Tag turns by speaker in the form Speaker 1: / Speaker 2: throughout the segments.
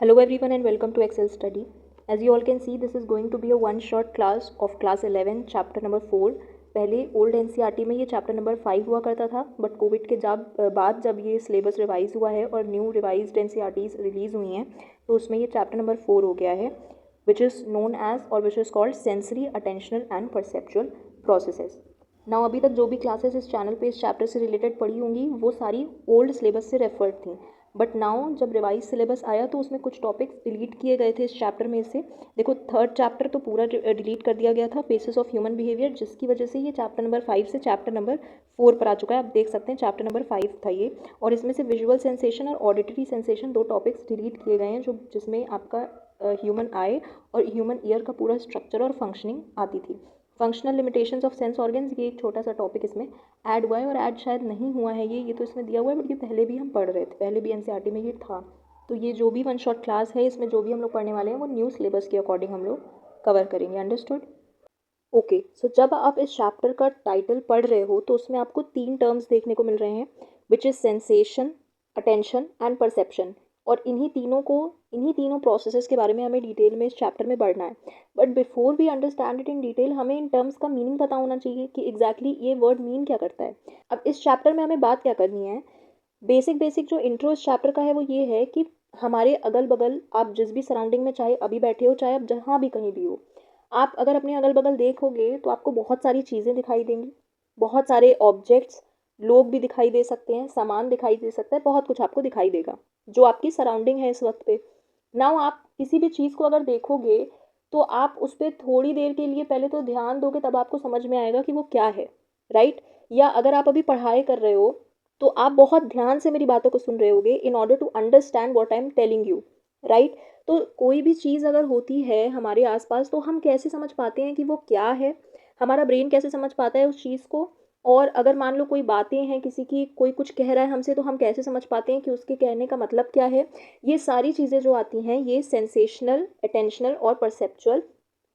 Speaker 1: Hello everyone and welcome to Excel study. As you all can see, this is going to be a one short class of class 11 chapter number 4. पहले old NCERT में ये chapter number 5 हुआ करता था, but Covid के बाद जब ये सिलेबस रिवाइज हुआ है और न्यू रिवाइज्ड एनसीईआरटीज रिलीज़ हुई हैं, तो उसमें ये चैप्टर नंबर 4 हो गया है, विच इज़ नोन एज और which is called sensory attentional and perceptual processes. Now अभी तक जो भी क्लासेस इस चैनल पे इस चैप्टर से रिलेटेड पढ़ी होंगी वो सारी ओल्ड सिलेबस से रेफर्ड थी, बट नाउ जब रिवाइज सिलेबस आया तो उसमें कुछ टॉपिक्स डिलीट किए गए थे इस चैप्टर में से. देखो, थर्ड चैप्टर तो पूरा डिलीट कर दिया गया था, बेसिस ऑफ ह्यूमन बिहेवियर, जिसकी वजह से ये चैप्टर नंबर 5 से चैप्टर नंबर 4 पर आ चुका है. आप देख सकते हैं चैप्टर नंबर 5 था ये, और इसमें से विजुअल सेंसेशन और ऑडिटरी सेंसेशन दो टॉपिक्स डिलीट किए गए हैं, जिसमें आपका ह्यूमन आई और ह्यूमन ईयर का पूरा स्ट्रक्चर और फंक्शनिंग आती थी. Functional limitations of sense organs, ये एक छोटा सा टॉपिक इसमें ऐड हुआ है, और ऐड शायद नहीं हुआ है ये तो इसमें दिया हुआ है, बट ये पहले भी हम पढ़ रहे थे, पहले भी एनसीईआरटी में ये था. तो ये जो भी वन शॉट क्लास है, इसमें जो भी हम लोग पढ़ने वाले हैं वो न्यू सिलेबस के अकॉर्डिंग हम लोग कवर करेंगे. अंडरस्टूड? ओके, सो जब आप इस चैप्टर का टाइटल पढ़ रहे हो तो उसमें आपको 3 टर्म्स देखने को मिल रहे हैं, which is sensation, attention and perception. और इन्हीं तीनों प्रोसेसेस के बारे में हमें डिटेल में इस चैप्टर में पढ़ना है. But before we understand it in detail, हमें इन टर्म्स का मीनिंग पता होना चाहिए कि एग्जैक्टली ये वर्ड मीन क्या करता है. अब इस चैप्टर में हमें बात क्या करनी है, बेसिक जो इंट्रो इस चैप्टर का है वो ये है कि हमारे अगल बगल, आप जिस भी सराउंडिंग में, चाहे अभी बैठे हो चाहे आप जहाँ भी कहीं भी हो, आप अगर अपने अगल बगल देखोगे तो आपको बहुत सारी चीज़ें दिखाई देंगी, बहुत सारे ऑब्जेक्ट्स, लोग भी दिखाई दे सकते हैं, सामान दिखाई दे सकता है, बहुत कुछ आपको दिखाई देगा जो आपकी सराउंडिंग है इस वक्त पे. नाउ आप किसी भी चीज़ को अगर देखोगे तो आप उस पर थोड़ी देर के लिए पहले तो ध्यान दोगे, तब आपको समझ में आएगा कि वो क्या है, राइट? या अगर आप अभी पढ़ाई कर रहे हो तो आप बहुत ध्यान से मेरी बातों को सुन रहे होगे in order to understand what I am telling you, right? तो कोई भी चीज़ अगर होती है हमारे आसपास तो हम कैसे समझ पाते हैं कि वो क्या है, हमारा ब्रेन कैसे समझ पाता है उस चीज़ को. और अगर मान लो कोई बातें हैं किसी की, कोई कुछ कह रहा है हमसे, तो हम कैसे समझ पाते हैं कि उसके कहने का मतलब क्या है. ये सारी चीज़ें जो आती हैं ये सेंसेशनल, अटेंशनल और परसेप्चुअल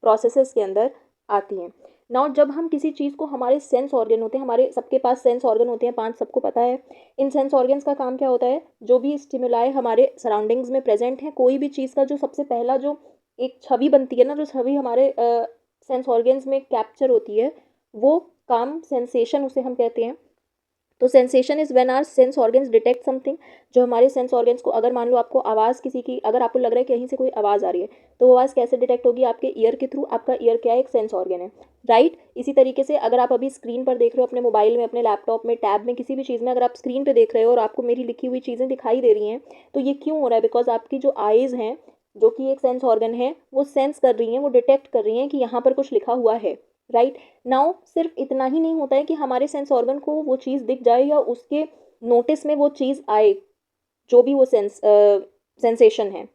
Speaker 1: प्रोसेसेस के अंदर आती हैं. नाउ जब हम किसी चीज़ को, हमारे सेंस ऑर्गन होते हैं, हमारे सबके पास सेंस ऑर्गन होते हैं 5, सबको पता है. इन सेंस ऑर्गन्स का काम क्या होता है, जो भी स्टिमुलाई हमारे सराउंडिंग्स में प्रेजेंट है, कोई भी चीज़ का जो सबसे पहला जो एक छवि बनती है ना, जो छवि हमारे सेंस ऑर्गन्स में कैप्चर होती है, वो काम सेंसेशन उसे हम कहते हैं. तो sensation is when our sense organs detect something. जो हमारे सेंस ऑर्गन्स को, अगर मान लो आपको आवाज़ किसी की, अगर आपको लग रहा है कि कहीं से कोई आवाज़ आ रही है, तो वो आवाज़ कैसे डिटेक्ट होगी, आपके ईयर के थ्रू. आपका ईयर क्या है, एक सेंस ऑर्गन है, राइट? इसी तरीके से अगर आप अभी स्क्रीन पर देख रहे हो, अपने मोबाइल में, अपने लैपटॉप में, टैब में, किसी भी चीज़ में, अगर आप स्क्रीन पर देख रहे हो और आपको मेरी लिखी हुई चीज़ें दिखाई दे रही हैं, तो ये क्यों हो रहा है? बिकॉज आपकी जो आईज़ हैं, जो कि एक सेंस ऑर्गन है, वो सेंस कर रही हैं, वो डिटेक्ट कर रही हैं कि यहाँ पर कुछ लिखा हुआ है, राइट? नाउ सिर्फ इतना ही नहीं होता है कि हमारे सेंस ऑर्गन को वो चीज़ दिख जाए या उसके नोटिस में वो चीज़ आए, जो भी वो सेंसेशन है.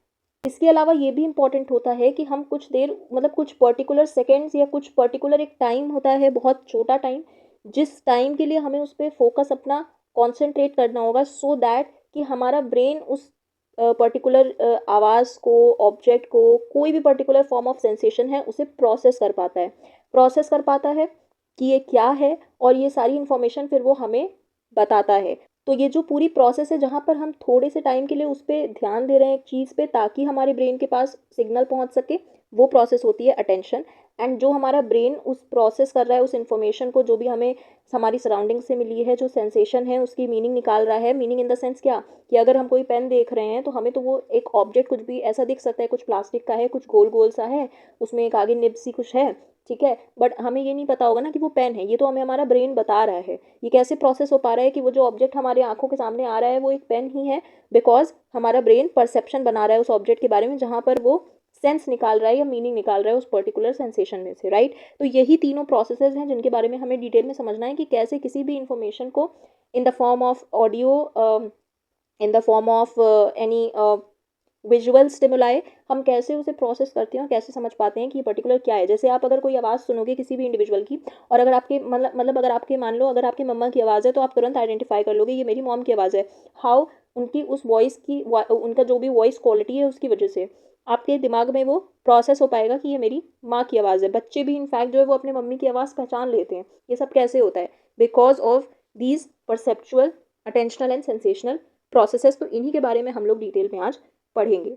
Speaker 1: इसके अलावा ये भी इम्पॉर्टेंट होता है कि हम कुछ देर, मतलब कुछ पर्टिकुलर सेकेंड्स या कुछ पर्टिकुलर एक टाइम होता है, बहुत छोटा टाइम, जिस टाइम के लिए हमें उस पर फोकस अपना कॉन्सेंट्रेट करना होगा, सो दैट कि हमारा ब्रेन उस पर्टिकुलर आवाज़ को, ऑब्जेक्ट को, कोई भी पर्टिकुलर फॉर्म ऑफ सेंसेशन है उसे प्रोसेस कर पाता है कि ये क्या है, और ये सारी इन्फॉर्मेशन फिर वो हमें बताता है. तो ये जो पूरी प्रोसेस है, जहाँ पर हम थोड़े से टाइम के लिए उस पर ध्यान दे रहे हैं एक चीज़ पे, ताकि हमारे ब्रेन के पास सिग्नल पहुँच सके, वो प्रोसेस होती है अटेंशन. एंड जो हमारा ब्रेन उस प्रोसेस कर रहा है, उस इन्फॉर्मेशन को, जो भी हमें हमारी सराउंडिंग से मिली है, जो सेंसेशन है, उसकी मीनिंग निकाल रहा है. मीनिंग इन द सेंस क्या, कि अगर हम कोई पेन देख रहे हैं तो हमें तो वो एक ऑब्जेक्ट कुछ भी ऐसा दिख सकता है, कुछ प्लास्टिक का है, कुछ गोल गोल सा है, उसमें एक आगे निब सी कुछ है, ठीक है, बट हमें ये नहीं पता होगा ना कि वो पेन है. ये तो हमें हमारा ब्रेन बता रहा है. ये कैसे प्रोसेस हो पा रहा है कि वो जो ऑब्जेक्ट हमारे आंखों के सामने आ रहा है वो एक पेन ही है, बिकॉज हमारा ब्रेन परसेप्शन बना रहा है उस ऑब्जेक्ट के बारे में, जहाँ पर वो सेंस निकाल रहा है या मीनिंग निकाल रहा है उस पर्टिकुलर सेंसेशन में से, राइट? तो यही तीनों प्रोसेसेस हैं जिनके बारे में हमें डिटेल में समझना है कि कैसे किसी भी इंफॉर्मेशन को in the form of audio, in the form of any visual stimuli, हम कैसे उसे प्रोसेस करते हैं और कैसे समझ पाते हैं कि ये पर्टिकुलर क्या है. जैसे आप अगर कोई आवाज़ सुनोगे किसी भी इंडिविजुअल की, और अगर आपके मतलब अगर आपके, मान लो अगर आपकी मम्मा की आवाज़ है, तो आप तुरंत आइडेंटिफाई कर लोगे ये मेरी मॉम की आवाज़ है. हाउ? उनकी उस वॉइस की, उनका जो भी वॉइस क्वालिटी है उसकी वजह से आपके दिमाग में वो प्रोसेस हो पाएगा कि ये मेरी माँ की आवाज़ है. बच्चे भी इनफैक्ट जो है वो अपने मम्मी की आवाज़ पहचान लेते हैं. ये सब कैसे होता है? Because of these perceptual, attentional and sensational processes. तो इन्हीं के बारे में हम लोग डिटेल में आज पढ़ेंगे.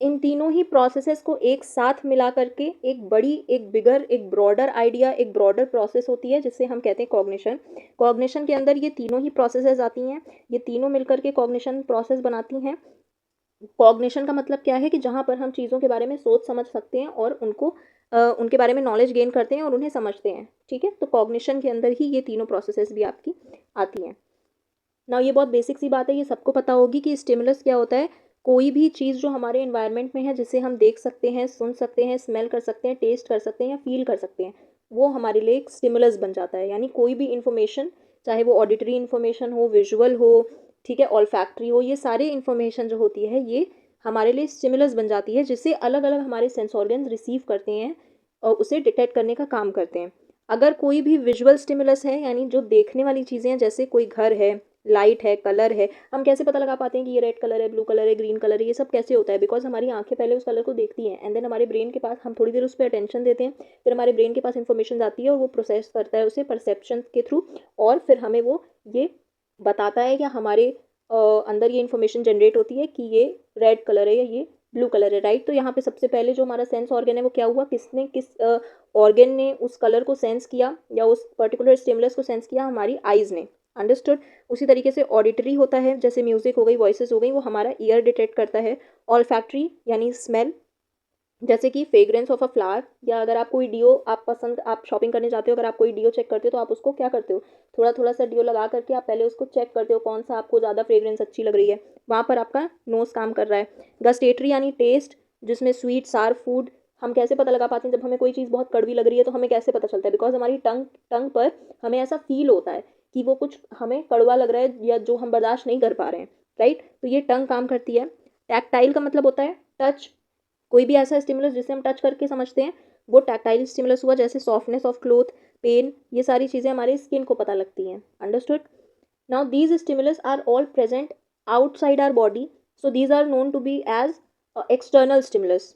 Speaker 1: इन तीनों ही प्रोसेसेस को एक साथ मिला करके एक बिगर, एक ब्रॉडर आइडिया, एक ब्रॉडर प्रोसेस होती है जिसे हम कहते हैं कॉग्निशन। कॉग्निशन के अंदर ये तीनों ही प्रोसेसेस आती हैं, ये तीनों मिलकर के कॉग्निशन प्रोसेस बनाती हैं। कॉग्निशन का मतलब क्या है कि जहाँ पर हम चीज़ों के बारे में सोच समझ सकते हैं और उनके बारे में नॉलेज गेन करते हैं और उन्हें समझते हैं, ठीक है। तो कॉग्निशन के अंदर ही ये तीनों प्रोसेसेस भी आपकी आती हैं। ना ये बहुत बेसिक सी बात है, ये सबको पता होगी कि स्टिमुलस क्या होता है। कोई भी चीज़ जो हमारे एनवायरनमेंट में है, जिसे हम देख सकते हैं, सुन सकते हैं, स्मेल कर सकते हैं, टेस्ट कर सकते हैं या फील कर सकते हैं, वो हमारे लिए एक स्टिमुलस बन जाता है। यानी कोई भी इन्फॉर्मेशन, चाहे वो ऑडिटरी इन्फॉर्मेशन हो, विजुअल हो, ठीक है, ऑल्फैक्टरी हो, ये सारी इन्फॉर्मेशन जो होती है ये हमारे लिए स्टिमुलस बन जाती है, जिससे अलग अलग हमारे सेंस ऑर्गन्स रिसीव करते हैं और उसे डिटेक्ट करने का काम करते हैं। अगर कोई भी विजुअल स्टिमुलस है, यानी जो देखने वाली चीज़ें हैं, जैसे कोई घर है, लाइट है, कलर है, हम कैसे पता लगा पाते हैं कि ये रेड कलर है, ब्लू कलर है, ग्रीन कलर है, ये सब कैसे होता है? बिकॉज हमारी आंखें पहले उस कलर को देखती हैं एंड देन हमारे ब्रेन के पास हम थोड़ी देर उस पर अटेंशन देते हैं, फिर हमारे ब्रेन के पास इन्फॉर्मेशन आती है और वो प्रोसेस करता है उसे परसेप्शन के थ्रू, और फिर हमें वो ये बताता है कि हमारे अंदर ये इन्फॉर्मेशन जनरेट होती है कि ये रेड कलर है या ये ब्लू कलर है, राइट। तो यहाँ पे सबसे पहले जो हमारा सेंस ऑर्गन है वो क्या हुआ, किस ऑर्गन ने उस कलर को सेंस किया या उस पर्टिकुलर स्टिमुलस को सेंस किया? हमारी आइज़ ने। अंडरस्टूड। उसी तरीके से ऑडिटरी होता है, जैसे म्यूजिक हो गई, वॉइसेस हो गई, वो हमारा ईयर डिटेक्ट करता है। ऑल्फैक्टरी यानी स्मेल, जैसे कि फ्रेग्रेंस ऑफ अ फ्लावर, या अगर आप कोई डियो आप शॉपिंग करने जाते हो, अगर आप कोई डियो चेक करते हो तो आप उसको क्या करते हो, थोड़ा थोड़ा सा डियो लगा करके आप पहले उसको चेक करते हो कौन सा आपको ज़्यादा फ्रेग्रेंस अच्छी लग रही है, वहाँ पर आपका नोज काम कर रहा है। गस्टेटरी यानी टेस्ट, जिसमें स्वीट सार फूड, हम कैसे पता लगा पाते हैं जब हमें कोई चीज़ बहुत कड़वी लग रही है तो हमें कैसे पता चलता है? बिकॉज हमारी टंग टंग पर हमें ऐसा फील होता है कि वो कुछ हमें कड़वा लग रहा है या जो हम बर्दाश्त नहीं कर पा रहे हैं, राइट। तो ये टंग काम करती है। टैक्टाइल का मतलब होता है टच, कोई भी ऐसा स्टिमुलस जिसे हम टच करके समझते हैं वो टैक्टाइल स्टिमुलस हुआ, जैसे सॉफ्टनेस ऑफ क्लोथ, पेन, ये सारी चीज़ें हमारे स्किन को पता लगती हैं। Understood. Now these stimulus are all present outside our body, so these are known to be as external stimulus,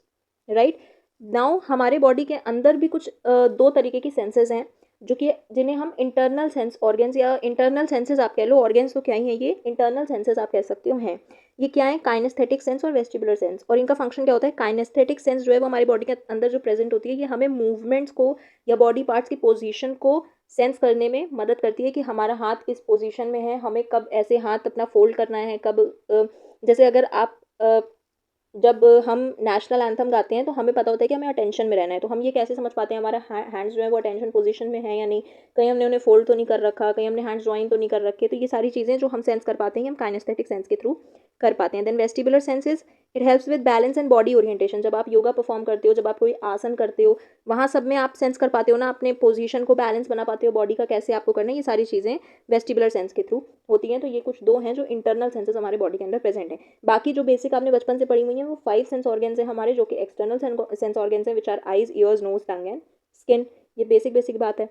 Speaker 1: right. Now हमारे बॉडी के अंदर भी कुछ दो तरीके की सेंसेस हैं, जो कि जिन्हें हम इंटरनल सेंस ऑर्गन्स या इंटरनल सेंसेस आप कह लो, ऑर्गन्स तो क्या ही है, ये इंटरनल सेंसेस आप कह सकते हो हैं। ये क्या है? काइनेस्थेटिक सेंस और वेस्टिबुलर सेंस। और इनका फंक्शन क्या होता है? काइनेस्थेटिक सेंस जो है वो हमारी बॉडी के अंदर जो प्रेजेंट होती है, ये हमें मूवमेंट्स को या बॉडी पार्ट्स की पोजीशन को सेंस करने में मदद करती है कि हमारा हाथ किस पोजीशन में है, हमें कब ऐसे हाथ अपना फोल्ड करना है, कब जैसे अगर आप जब हम नेशनल एंथम गाते हैं तो हमें पता होता है कि हमें अटेंशन में रहना है, तो हम ये कैसे समझ पाते हैं हमारा हैंड्स जो है वो अटेंशन पोजीशन में है या नहीं, कहीं हमने उन्हें फोल्ड तो नहीं कर रखा, कहीं हमने हैंड्स ज्वाइन तो नहीं कर रखे। तो ये सारी चीज़ें जो हम सेंस कर पाते हैं हम काइनेस्थेटिक सेंस के थ्रू कर पाते हैं। Then vestibular senses, it helps with balance and body orientation. जब आप योगा परफॉर्म करते हो, जब आप कोई आसन करते हो, वहाँ सब में आप सेंस कर पाते हो ना, अपने पोजीशन को बैलेंस बना पाते हो, बॉडी का कैसे आपको करना है, ये सारी चीज़ें वेस्टिबुलर सेंस के थ्रू होती हैं। तो ये कुछ दो हैं जो इंटरनल सेंसेस हमारे बॉडी के अंदर प्रेजेंट हैं। बाकी जो बेसिक आपने बचपन से पढ़ी हुई हैं वो 5 सेंस ऑर्गन्स हैं हमारे, जो कि एक्सटर्नल सेंस ऑर्गन्स हैं, which are eyes, ears, nose, tongue and skin. ये बेसिक बात है।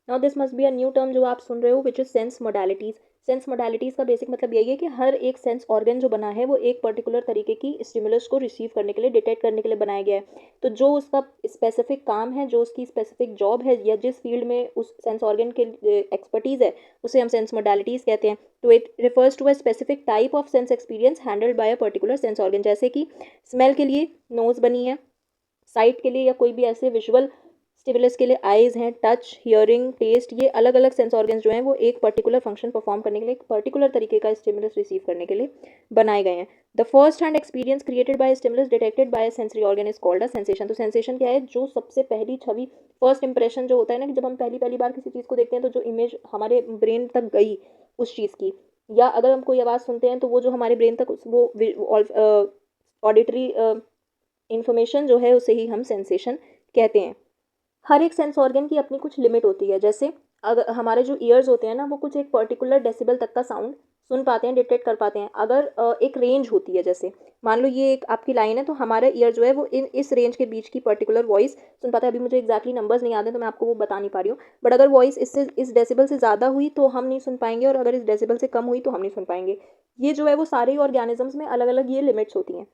Speaker 1: Now this must be a new term जो आप सुन रहे हो, which is sense modalities. Sense modalities का बेसिक मतलब यही है कि हर एक सेंस ऑर्गन जो बना है वो एक पर्टिकुलर तरीके की स्टिमुलस को रिसीव करने के लिए, डिटेक्ट करने के लिए बनाया गया है। तो जो उसका स्पेसिफिक काम है, जो उसकी स्पेसिफिक जॉब है, या जिस फील्ड में उस सेंस ऑर्गन के एक्सपर्टीज़ है, उसे हम सेंस मोडालिटीज़ कहते हैं। तो it refers to a specific type of sense experience handled by a particular sense organ. जैसे कि स्मेल के लिए नोज बनी है, साइट के लिए या कोई भी ऐसे विजुअल स्टिमुलस के लिए आइज़ हैं, टच, हियरिंग, टेस्ट, ये अलग अलग सेंस ऑर्गन्स जो हैं वो एक पर्टिकुलर फंक्शन परफॉर्म करने के लिए, एक पर्टिकुलर तरीके का स्टिमुलस रिसीव करने के लिए बनाए गए हैं। The first hand experience created by stimulus detected by sensory organ is called a sensation. तो सेंसेशन क्या है? जो सबसे पहली छवि, फर्स्ट इंप्रेशन जो होता है ना, कि जब हम पहली पहली बार किसी चीज़ को देखते हैं तो जो इमेज हमारे ब्रेन तक गई उस चीज़ की, या अगर हम कोई आवाज़ सुनते हैं तो वो जो हमारे ब्रेन तक वो ऑडिटरी इंफॉर्मेशन जो है उसे ही हम सेंसेशन कहते हैं। हर एक सेंस ऑर्गन की अपनी कुछ लिमिट होती है। जैसे अगर हमारे जो ईयर्स होते हैं ना, वो कुछ एक पर्टिकुलर डेसिबल तक का साउंड सुन पाते हैं, डिटेक्ट कर पाते हैं। अगर एक रेंज होती है, जैसे मान लो ये एक आपकी लाइन है, तो हमारा ईयर जो है वो इस रेंज के बीच की पर्टिकुलर वॉइस सुन पाता है। अभी मुझे एक्जैक्टली नंबर्स नहीं याद है तो मैं आपको वो बता नहीं पा रही हूँ, बट अगर वॉइस इस डेसिबल से ज़्यादा हुई तो हम नहीं सुन पाएंगे, और अगर इस डेसिबल से कम हुई तो हम नहीं सुन पाएंगे। ये जो है वो सारे ऑर्गेनिजम्स में अलग अलग ये लिमिट्स होती हैं।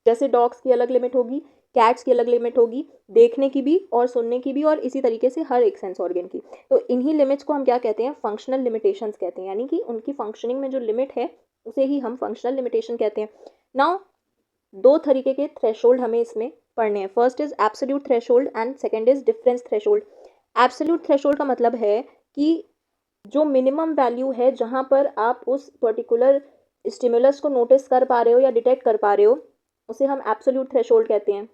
Speaker 1: जैसे डॉग्स की अलग लिमिट होगी, कैट्स की अलग लिमिट होगी, देखने की भी और सुनने की भी, और इसी तरीके से हर एक सेंस ऑर्गन की। तो इन्हीं लिमिट्स को हम क्या कहते हैं? फंक्शनल लिमिटेशंस कहते हैं। यानी कि उनकी फंक्शनिंग में जो लिमिट है उसे ही हम फंक्शनल लिमिटेशन कहते हैं। नाउ दो तरीके के थ्रेशोल्ड हमें इसमें पढ़ने हैं। First is absolute threshold and second is difference threshold. Absolute threshold का मतलब है कि जो मिनिमम वैल्यू है जहाँ पर आप उस पर्टिकुलर स्टिमुलस को नोटिस कर पा रहे हो या डिटेक्ट कर पा रहे हो, उसे हम एब्सोल्यूट थ्रेशोल्ड कहते हैं।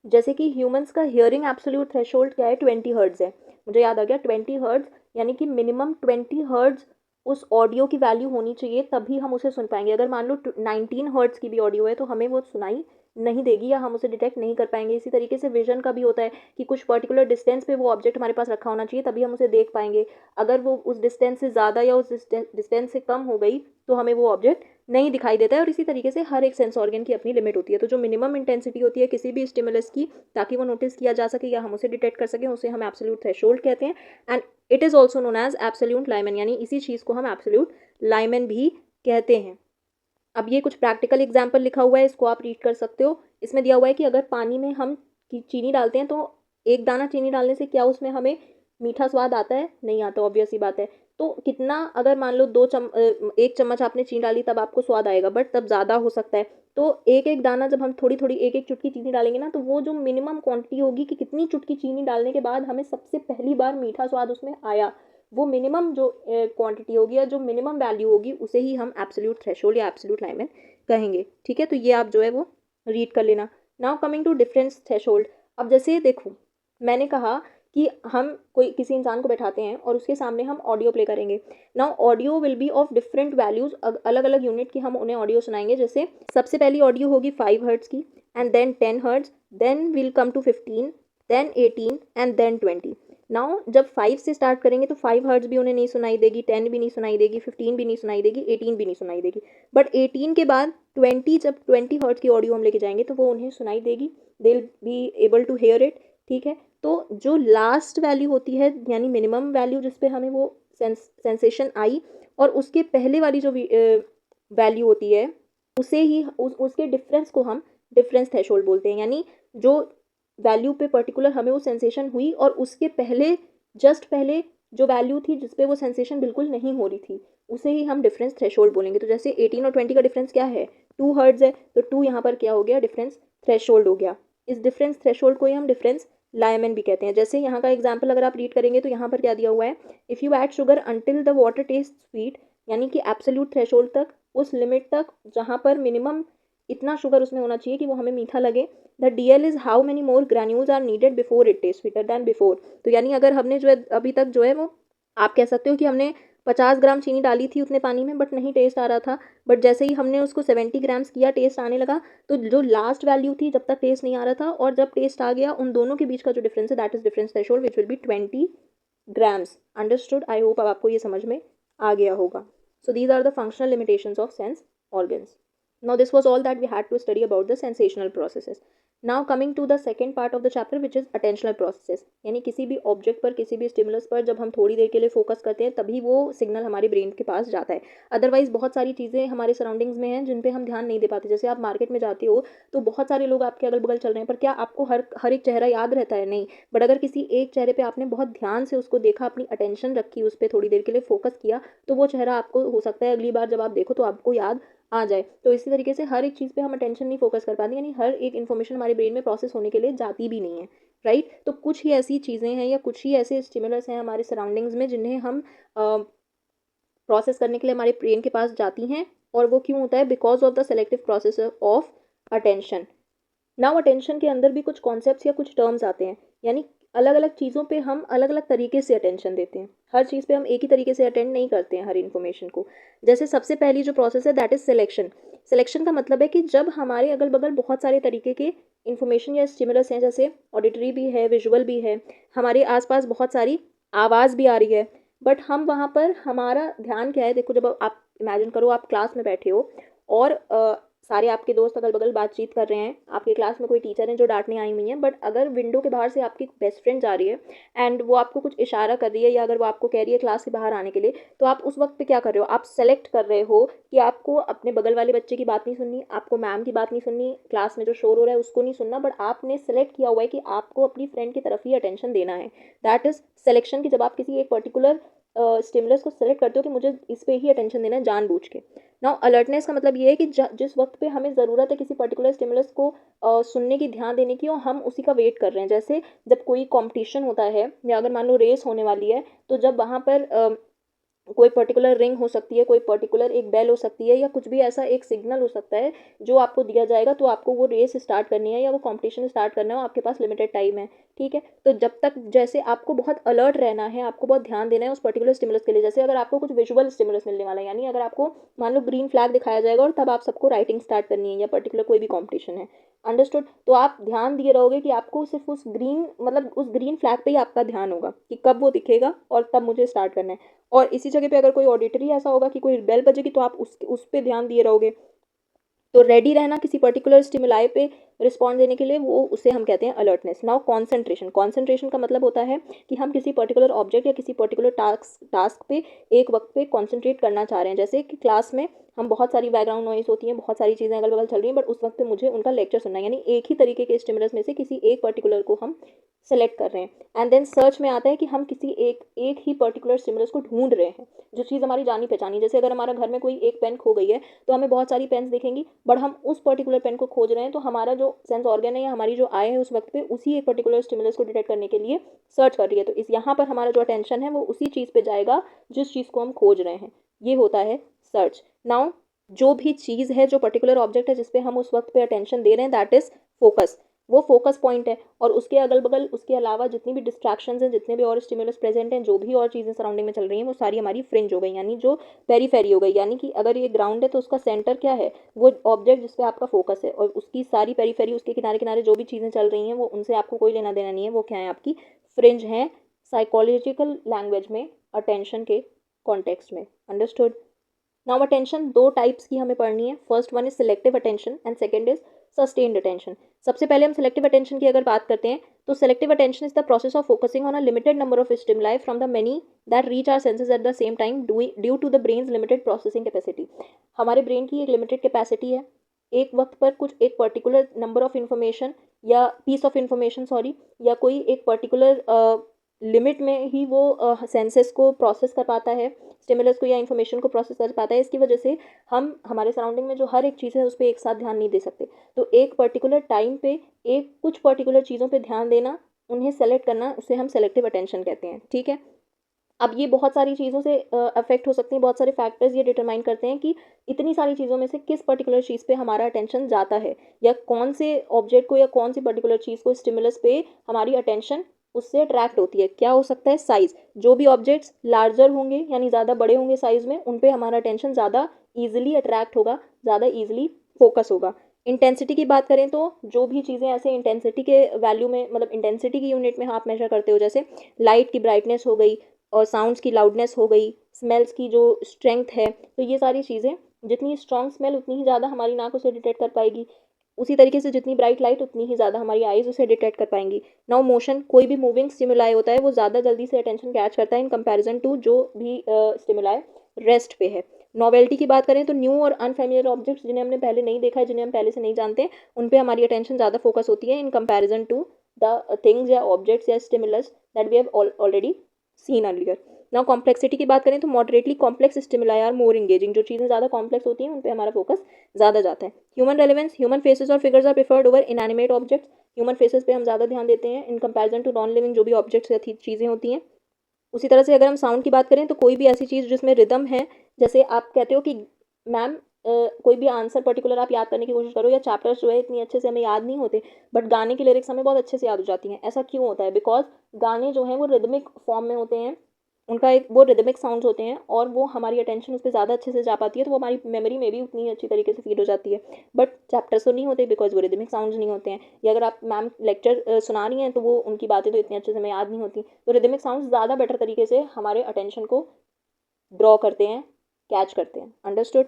Speaker 1: जैसे कि ह्यूमंस का हियरिंग एब्सोल्यूट थ्रेशोल्ड क्या है, 20 हर्ट्ज है। मुझे याद आ गया, 20 हर्ट्ज, यानी कि मिनिमम 20 हर्ट्ज उस ऑडियो की वैल्यू होनी चाहिए, तभी हम उसे सुन पाएंगे। अगर मान लो 19 हर्ट्ज की भी ऑडियो है तो हमें वो सुनाई नहीं देगी या हम उसे डिटेक्ट नहीं कर पाएंगे। इसी तरीके से विजन का भी होता है कि कुछ पर्टिकुलर डिस्टेंस पे वो ऑब्जेक्ट हमारे पास रखा होना चाहिए, तभी हम उसे देख पाएंगे। अगर वो उस डिस्टेंस से ज़्यादा या उस डिस्टेंस से कम हो गई तो हमें वो ऑब्जेक्ट नहीं दिखाई देता है। और इसी तरीके से हर एक सेंस ऑर्गन की अपनी लिमिट होती है। तो जो मिनिमम इंटेंसिटी होती है किसी भी स्टिमुलस की, ताकि वो नोटिस किया जा सके या हम उसे डिटेक्ट कर सकें, उसे हम एब्सोल्यूट थ्रेशोल्ड कहते हैं। And it is also known as absolute limen, यानी इसी चीज़ को हम एब्सोल्यूट लाइमन भी कहते हैं। अब ये कुछ प्रैक्टिकल एग्जाम्पल लिखा हुआ है, इसको आप रीड कर सकते हो। इसमें दिया हुआ है कि अगर पानी में हम चीनी डालते हैं तो एक दाना चीनी डालने से क्या उसमें हमें मीठा स्वाद आता है? नहीं आता, ऑब्वियस सी बात है। तो कितना, अगर मान लो 1 चम्मच आपने चीनी डाली तब आपको स्वाद आएगा, बट तब ज़्यादा हो सकता है। तो एक एक दाना जब हम थोड़ी थोड़ी एक एक चुटकी चीनी डालेंगे ना, तो वो जो मिनिमम क्वांटिटी होगी कि कितनी चुटकी चीनी डालने के बाद हमें सबसे पहली बार मीठा स्वाद उसमें आया, वो मिनिमम जो क्वांटिटी होगी या जो मिनिमम वैल्यू होगी, उसे ही हम एब्सोल्यूट थ्रेशोल्ड या एब्सोल्यूट लाइमन कहेंगे। ठीक है, तो ये आप जो है वो रीड कर लेना। Now coming to difference threshold. अब जैसे देखो, मैंने कहा कि हम कोई किसी इंसान को बैठाते हैं और उसके सामने हम ऑडियो प्ले करेंगे। Now audio will be of different values, अलग अलग यूनिट की हम उन्हें ऑडियो सुनाएंगे। जैसे सबसे पहली ऑडियो होगी 5 हर्ट्ज की, and then 10 hertz, then will come to 15, then 18 and then 20। Now जब 5 से स्टार्ट करेंगे तो 5 हर्ट्ज भी उन्हें नहीं सुनाई देगी, 10 भी नहीं सुनाई देगी, 15 भी नहीं सुनाई देगी, 18 भी नहीं सुनाई देगी। बट 18 के बाद 20, जब 20 हर्ट्ज की ऑडियो हम लेके जाएंगे तो वो उन्हें सुनाई देगी, they will be able to hear it. ठीक है, तो जो लास्ट वैल्यू होती है, यानी मिनिमम वैल्यू जिस पे हमें वो सेंसेशन आई, और उसके पहले वाली जो वैल्यू होती है, उसे ही उसके डिफरेंस को हम डिफरेंस थ्रेशोल्ड बोलते हैं। यानी जो वैल्यू पे पर्टिकुलर हमें वो सेंसेशन हुई और उसके पहले, जस्ट पहले जो वैल्यू थी जिस पे वो सेंसेशन बिल्कुल नहीं हो रही थी, उसे ही हम डिफरेंस थ्रेशोल्ड बोलेंगे। तो जैसे 18 और 20 का डिफरेंस क्या है? 2 हर्ट्ज है, तो 2 यहाँ पर क्या हो गया? डिफरेंस थ्रेशोल्ड हो गया। इस डिफरेंस थ्रेशोल्ड को ही हम डिफरेंस लायमन भी कहते हैं। जैसे यहाँ का एग्जाम्पल अगर आप रीड करेंगे तो यहाँ पर क्या दिया हुआ है, if you add sugar until the water test sweet, यानी कि एब्सोल्यूट थ्रेशोल्ड तक, उस लिमिट तक जहाँ पर मिनिमम इतना शुगर उसमें होना चाहिए कि वो हमें मीठा लगे। The DL is how many more granules are needed before it taste sweeter than before. तो यानी अगर हमने जो है अभी तक जो है वो, आप कह सकते हो कि हमने 50 ग्राम चीनी डाली थी उतने पानी में, बट नहीं टेस्ट आ रहा था। बट जैसे ही हमने उसको 70 ग्राम्स किया, टेस्ट आने लगा। तो जो लास्ट वैल्यू थी जब तक टेस्ट नहीं आ रहा था, और जब टेस्ट आ गया, उन दोनों के बीच का जो डिफरेंस है, that is difference threshold which will be 20 grams. Understood? I hope अब आपको ये समझ में आ गया होगा। So these are the functional limitations of sense organs. Now this was all that we had to study about the sensational processes. Now coming to the second part of the chapter which is attentional processes, यानी किसी भी object पर, किसी भी stimulus पर जब हम थोड़ी देर के लिए फोकस करते हैं तभी वो सिग्नल हमारे ब्रेन के पास जाता है। अदरवाइज बहुत सारी चीज़ें हमारे सराउंडिंग्स में हैं जिन पे हम ध्यान नहीं दे पाते। जैसे आप मार्केट में जाते हो तो बहुत सारे लोग आपके अगल बगल चल रहे हैं, पर क्या आपको हर एक चेहरा याद रहता है? नहीं। बट अगर किसी एक चेहरे पे आपने बहुत ध्यान से उसको देखा, अपनी अटेंशन रखी उस पर, थोड़ी देर के लिए फोकस किया, तो वो चेहरा आपको हो सकता है अगली बार जब आप देखो तो आपको याद आ जाए। तो इसी तरीके से हर एक चीज़ पे हम अटेंशन नहीं फोकस कर पाते, यानी हर एक इन्फॉर्मेशन हमारे ब्रेन में प्रोसेस होने के लिए जाती भी नहीं है। राइट? तो कुछ ही ऐसी चीज़ें हैं या कुछ ही ऐसे स्टिमुलस हैं हमारे सराउंडिंग्स में जिन्हें हम प्रोसेस करने के लिए हमारे ब्रेन के पास जाती हैं। और वो क्यों होता है? Because of the selective process of attention. Now attention के अंदर भी कुछ कॉन्सेप्ट्स या कुछ टर्म्स आते हैं, यानी अलग अलग चीज़ों पे हम अलग अलग तरीके से अटेंशन देते हैं। हर चीज़ पे हम एक ही तरीके से अटेंड नहीं करते हैं हर इन्फॉर्मेशन को। जैसे सबसे पहली जो प्रोसेस है दैट इज़ सिलेक्शन। सिलेक्शन का मतलब है कि जब हमारे अगल बगल बहुत सारे तरीके के इन्फॉर्मेशन या स्टिमुलस हैं, जैसे ऑडिटरी भी है, विजुअल भी है, हमारे आसपास बहुत सारी आवाज़ भी आ रही है, बट हम वहाँ पर, हमारा ध्यान क्या है? देखो, जब आप इमेजिन करो आप क्लास में बैठे हो और सारे आपके दोस्त अगल बगल बातचीत कर रहे हैं, आपके क्लास में कोई टीचर है जो डांटने आई हुई हैं, बट अगर विंडो के बाहर से आपकी बेस्ट फ्रेंड जा रही है एंड वो आपको कुछ इशारा कर रही है, या अगर वो आपको कह रही है क्लास से बाहर आने के लिए, तो आप उस वक्त पे क्या कर रहे हो? आप सेलेक्ट कर रहे हो कि आपको अपने बगल वाले बच्चे की बात नहीं सुननी, आपको मैम की बात नहीं सुननी, क्लास में जो शोर हो रहा है उसको नहीं सुनना, बट आपने सेलेक्ट किया हुआ है कि आपको अपनी फ्रेंड की तरफ ही अटेंशन देना है। दैट इज सेलेक्शन, की जब आप किसी एक पर्टिकुलर स्टिमुलस को सेलेक्ट करते हो कि मुझे इस पे ही अटेंशन देना है जानबूझ के। नाउ अलर्टनेस का मतलब ये है कि जिस वक्त पे हमें ज़रूरत है किसी पर्टिकुलर स्टिमुलस को सुनने की, ध्यान देने की, और हम उसी का वेट कर रहे हैं। जैसे जब कोई कॉम्पिटिशन होता है या अगर मान लो रेस होने वाली है, तो जब वहाँ पर कोई पर्टिकुलर रिंग हो सकती है, कोई पर्टिकुलर एक बेल हो सकती है, या कुछ भी ऐसा एक सिग्नल हो सकता है जो आपको दिया जाएगा, तो आपको वो रेस स्टार्ट करनी है या वो कंपटीशन स्टार्ट करना है, और आपके पास लिमिटेड टाइम है, ठीक है। तो जब तक जैसे आपको बहुत अलर्ट रहना है, आपको बहुत ध्यान देना है उस पर्टिकुलर स्टिमुलस के लिए। जैसे अगर आपको कुछ विजुअल स्टिमुलस मिलने वाला है, यानी अगर आपको मान लो ग्रीन फ्लैग दिखाया जाएगा और तब आप सबको राइटिंग स्टार्ट करनी है, या पर्टिकुलर कोई भी कॉम्पिटिशन है, अंडरस्टूड। तो आप ध्यान दिए रहोगे कि आपको सिर्फ उस ग्रीन, मतलब उस ग्रीन फ्लैग पे ही आपका ध्यान होगा कि कब वो दिखेगा और तब मुझे स्टार्ट करना है। और इसी जगह पे अगर कोई ऑडिटरी ऐसा होगा कि कोई बेल बजेगी, तो आप उस पे ध्यान दिए रहोगे। तो रेडी रहना किसी पर्टिकुलर स्टिमुलाई पे रिस्पॉन्ड देने के लिए, वो उसे हम कहते हैं अलर्टनेस। नाउ कॉन्सेंट्रेशन, कॉन्सेंट्रेशन का मतलब होता है कि हम किसी पर्टिकुलर ऑब्जेक्ट या किसी पर्टिकुलर टास्क पे एक वक्त पे कॉन्सेंट्रेट करना चाह रहे हैं। जैसे कि क्लास में हम बहुत सारी बैकग्राउंड नॉइस होती हैं, बहुत सारी चीज़ें अगल बगल चल रही हैं, बट उस वक्त पे मुझे उनका लेक्चर सुनना है, यानी एक ही तरीके के स्टिमुलस में से किसी एक पर्टिकुलर को हम सेलेक्ट कर रहे हैं। एंड देन सर्च में आता है कि हम किसी एक ही पर्टिकुलर स्टिमुलस को ढूंढ रहे हैं, जो चीज़ हमारी जानी पहचानी। जैसे अगर हमारा घर में कोई एक पेन खो गई है, तो हमें बहुत सारी पेन्स दिखेंगी, बट हम उस पर्टिकुलर पेन को खोज रहे हैं, तो हमारा जो सेंस ऑर्गन है या हमारी जो आई है उस वक्त पे उसी एक पर्टिकुलर स्टिमुलस को डिटेक्ट करने के लिए सर्च कर रही है। तो इस यहाँ पर हमारा जो अटेंशन है वो उसी चीज़ पे जाएगा जिस चीज़ को हम खोज रहे हैं। ये होता है सर्च। नाउ जो भी चीज़ है, जो पर्टिकुलर ऑब्जेक्ट है जिस पे हम उस वक्त पे अटेंशन दे रहे हैं, दैट इज फोकस। वो फोकस पॉइंट है, और उसके अगल बगल, उसके अलावा जितनी भी डिस्ट्रैक्शंस हैं, जितने भी और स्टिमुलस प्रेजेंट हैं, जो भी और चीज़ें सराउंडिंग में चल रही हैं, वो सारी हमारी फ्रिंज हो गई, यानी जो पेरीफेरी हो गई। यानी कि अगर ये ग्राउंड है तो उसका सेंटर क्या है, वो ऑब्जेक्ट जिस पे आपका फोकस है, और उसकी सारी पेरीफेरी, उसके किनारे किनारे जो भी चीज़ें चल रही हैं, वो उनसे आपको कोई लेना देना नहीं है, वो क्या है, आपकी फ्रिंज है, साइकोलॉजिकल लैंग्वेज में अटेंशन के कॉन्टेक्स्ट में। अंडरस्टूड। नाउ अटेंशन दो टाइप्स की हमें पढ़नी है। First one is selective attention and second is sustained attention. सबसे पहले हम सिलेक्टिव अटेंशन की अगर बात करते हैं, तो selective attention is the process of focusing on a limited number of stimuli from the many that reach our senses at the same time due to the brain's limited processing capacity. हमारे brain की एक limited capacity है, एक वक्त पर कुछ एक particular number of information या पीस ऑफ इन्फॉर्मेशन, सॉरी, या कोई एक पर्टिकुलर लिमिट में ही वो सेंसेस को प्रोसेस कर पाता है, स्टिमुलस को या इन्फॉर्मेशन को प्रोसेस कर पाता है। इसकी वजह से हम हमारे सराउंडिंग में जो हर एक चीज़ है उस पर एक साथ ध्यान नहीं दे सकते। तो एक पर्टिकुलर टाइम पे एक कुछ पर्टिकुलर चीज़ों पे ध्यान देना, उन्हें सेलेक्ट करना, उसे हम सेलेक्टिव अटेंशन कहते हैं, ठीक है। अब ये बहुत सारी चीज़ों से अफेक्ट हो सकती हैं, बहुत सारे फैक्टर्स ये डिटरमाइन करते हैं कि इतनी सारी चीज़ों में से किस पर्टिकुलर चीज़ पे हमारा अटेंशन जाता है, या कौन से ऑब्जेक्ट को या कौन सी पर्टिकुलर चीज़ को, स्टिमुलस पे हमारी अटेंशन उससे अट्रैक्ट होती है। क्या हो सकता है, साइज़। जो भी ऑब्जेक्ट्स लार्जर होंगे, यानी ज़्यादा बड़े होंगे साइज़ में, उन पे हमारा अटेंशन ज़्यादा ईजिली अट्रैक्ट होगा, ज़्यादा ईजिली फोकस होगा। इंटेंसिटी की बात करें तो जो भी चीज़ें ऐसे इंटेंसिटी के वैल्यू में, मतलब इंटेंसिटी की यूनिट में आप मेजर करते हो, जैसे लाइट की ब्राइटनेस हो गई, और साउंड्स की लाउडनेस हो गई, स्मेल्स की जो स्ट्रेंथ है, तो ये सारी चीज़ें, जितनी स्ट्रॉन्ग स्मेल उतनी ही ज़्यादा हमारी नाक उसे डिटेक्ट कर पाएगी, उसी तरीके से जितनी ब्राइट लाइट उतनी ही ज़्यादा हमारी आइज़ उसे डिटेक्ट कर पाएंगी। नाउ मोशन, कोई भी मूविंग स्टिमुलाई होता है वो ज़्यादा जल्दी से अटेंशन कैच करता है इन कंपैरिजन टू जो भी स्टिमुलाई रेस्ट पे है। नॉवेल्टी की बात करें तो न्यू और अनफेमिलियर ऑब्जेक्ट्स जिन्हें हमने पहले नहीं देखा है, जिन्हें हम पहले से नहीं जानते, उन पे हमारी अटेंशन ज़्यादा फोकस होती है in comparison to the things या ऑब्जेक्ट्स या stimulus that we have already seen earlier. Now complexity की बात करें तो moderately complex stimuli are more engaging. जो चीज़ें ज़्यादा कॉम्प्लेक्स होती हैं उन पे हमारा फोकस ज़्यादा जाता है। ह्यूमन रेलेवेंस, ह्यूमन फेसेस और figures are preferred over inanimate objects. Human faces पे हम ज़्यादा ध्यान देते हैं in comparison to non living जो भी ऑब्जेक्ट्स या चीज़ें होती हैं। उसी तरह से अगर हम साउंड की बात करें तो कोई भी ऐसी चीज़ जिसमें रिदम है, जैसे आप कहते हो कि मैम कोई भी आंसर पर्टिकुलर आप याद करने की कोशिश करो, या चैप्टर्स जो है इतनी अच्छे से हमें याद नहीं होते, बट गाने की लिरिक्स हमें बहुत अच्छे से याद हो जाती हैं। ऐसा क्यों होता है? बिकॉज गाने जो हैं वो रिदमिक फॉर्म में होते हैं, उनका एक वो रिदमिक साउंड्स होते हैं, और वो हमारी अटेंशन उस पर ज़्यादा अच्छे से जा पाती है, तो वो हमारी मेमोरी में भी उतनी ही अच्छी तरीके से फीड हो जाती है। बट चैप्टर्स तो नहीं होते बिकॉज वो रिदमिक साउंड्स नहीं होते हैं, या अगर आप मैम लेक्चर सुना रही हैं तो वो उनकी बातें तो इतनी अच्छे से हमें याद नहीं होती, तो रिदमिक साउंड्स ज़्यादा बेटर तरीके से हमारे अटेंशन को ड्रॉ करते हैं, कैच करते हैं। अंडरस्टूड।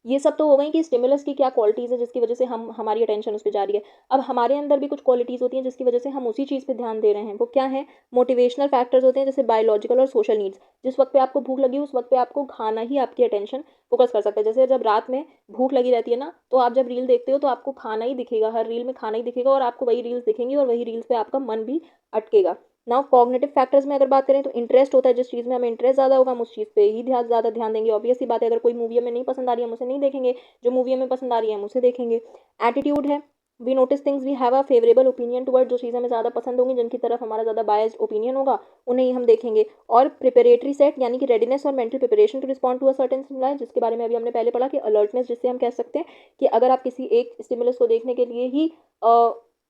Speaker 1: ये सब तो हो गई कि स्टिमुलस की क्या क्वालिटीज़ है जिसकी वजह से हम हमारी अटेंशन उस पर जा रही है। अब हमारे अंदर भी कुछ क्वालिटीज़ होती हैं जिसकी वजह से हम उसी चीज़ पे ध्यान दे रहे हैं। वो क्या है? मोटिवेशनल फैक्टर्स होते हैं, जैसे बायोलॉजिकल और सोशल नीड्स। जिस वक्त पे आपको भूख लगी उस वक्त पे आपको खाना ही आपकी अटेंशन फोकस कर सकता है। जैसे जब रात में भूख लगी रहती है ना, तो आप जब रील देखते हो तो आपको खाना ही दिखेगा, हर रील में खाना ही दिखेगा, और आपको वही रील्स दिखेंगी और वही रील्स पे आपका मन भी अटकेगा। नाउ कॉग्निटिव फैक्टर्स में अगर बात करें तो इंटरेस्ट होता है, जिस चीज़ में हमें इंटरेस्ट ज़्यादा होगा हम उस चीज़ पे ही ज़्यादा ध्यान देंगे। ऑब्वियस सी बात है, अगर कोई मूवी हमें नहीं पसंद आ रही है हम उसे नहीं देखेंगे, जो मूवी हमें पसंद आ रही है हम उसे देखेंगे। एटीट्यूड है, we notice things we have a favourable opinion toward, जो चीज़ हमें ज़्यादा पसंद होंगी, जिनकी तरफ हमारा ज़्यादा बायस्ड ओपिनियन होगा उन्हें ही हम देखेंगे। और प्रिपरेटरी सेट यानी कि रेडीनेस और mental preparation to respond to a certain stimuli, जिसके बारे में अभी हमने पहले पढ़ा कि अलर्टनेस, जिससे हम कह सकते हैं कि अगर आप किसी एक स्टिमुलस को देखने के लिए ही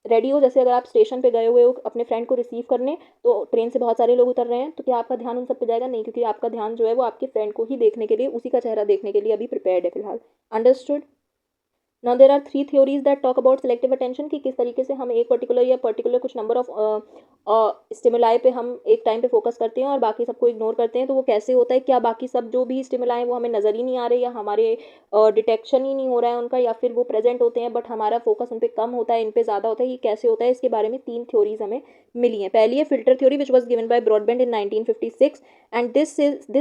Speaker 1: रेडी हो, जैसे अगर आप स्टेशन पे गए हुए हो अपने फ्रेंड को रिसीव करने, तो ट्रेन से बहुत सारे लोग उतर रहे हैं, तो क्या आपका ध्यान उन सब पे जाएगा? नहीं, क्योंकि आपका ध्यान जो है वो आपके फ्रेंड को ही देखने के लिए, उसी का चेहरा देखने के लिए अभी प्रिपेयर्ड है फिलहाल। Understood. Now there are three theories that talk about selective attention, कि किस तरीके से हम एक पर्टिकुलर या पर्टिकुलर कुछ नंबर ऑफ स्टिमुलाई पे हम एक टाइम पे फोकस करते हैं और बाकी सबको इग्नोर करते हैं। तो वो कैसे होता है? क्या बाकी सब जो भी स्टिमुलाई हैं वो हमें नज़र ही नहीं आ रहे, या हमारे डिटेक्शन ही नहीं हो रहा है उनका, या फिर वो प्रेजेंट होते हैं बट हमारा फोकस उन पर कम होता है, इन पे ज़्यादा होता है? ये कैसे होता है? इसके बारे में तीन थ्योरीज हमें मिली हैं। पहली है filter theory which was given bye broadband in 1956, and this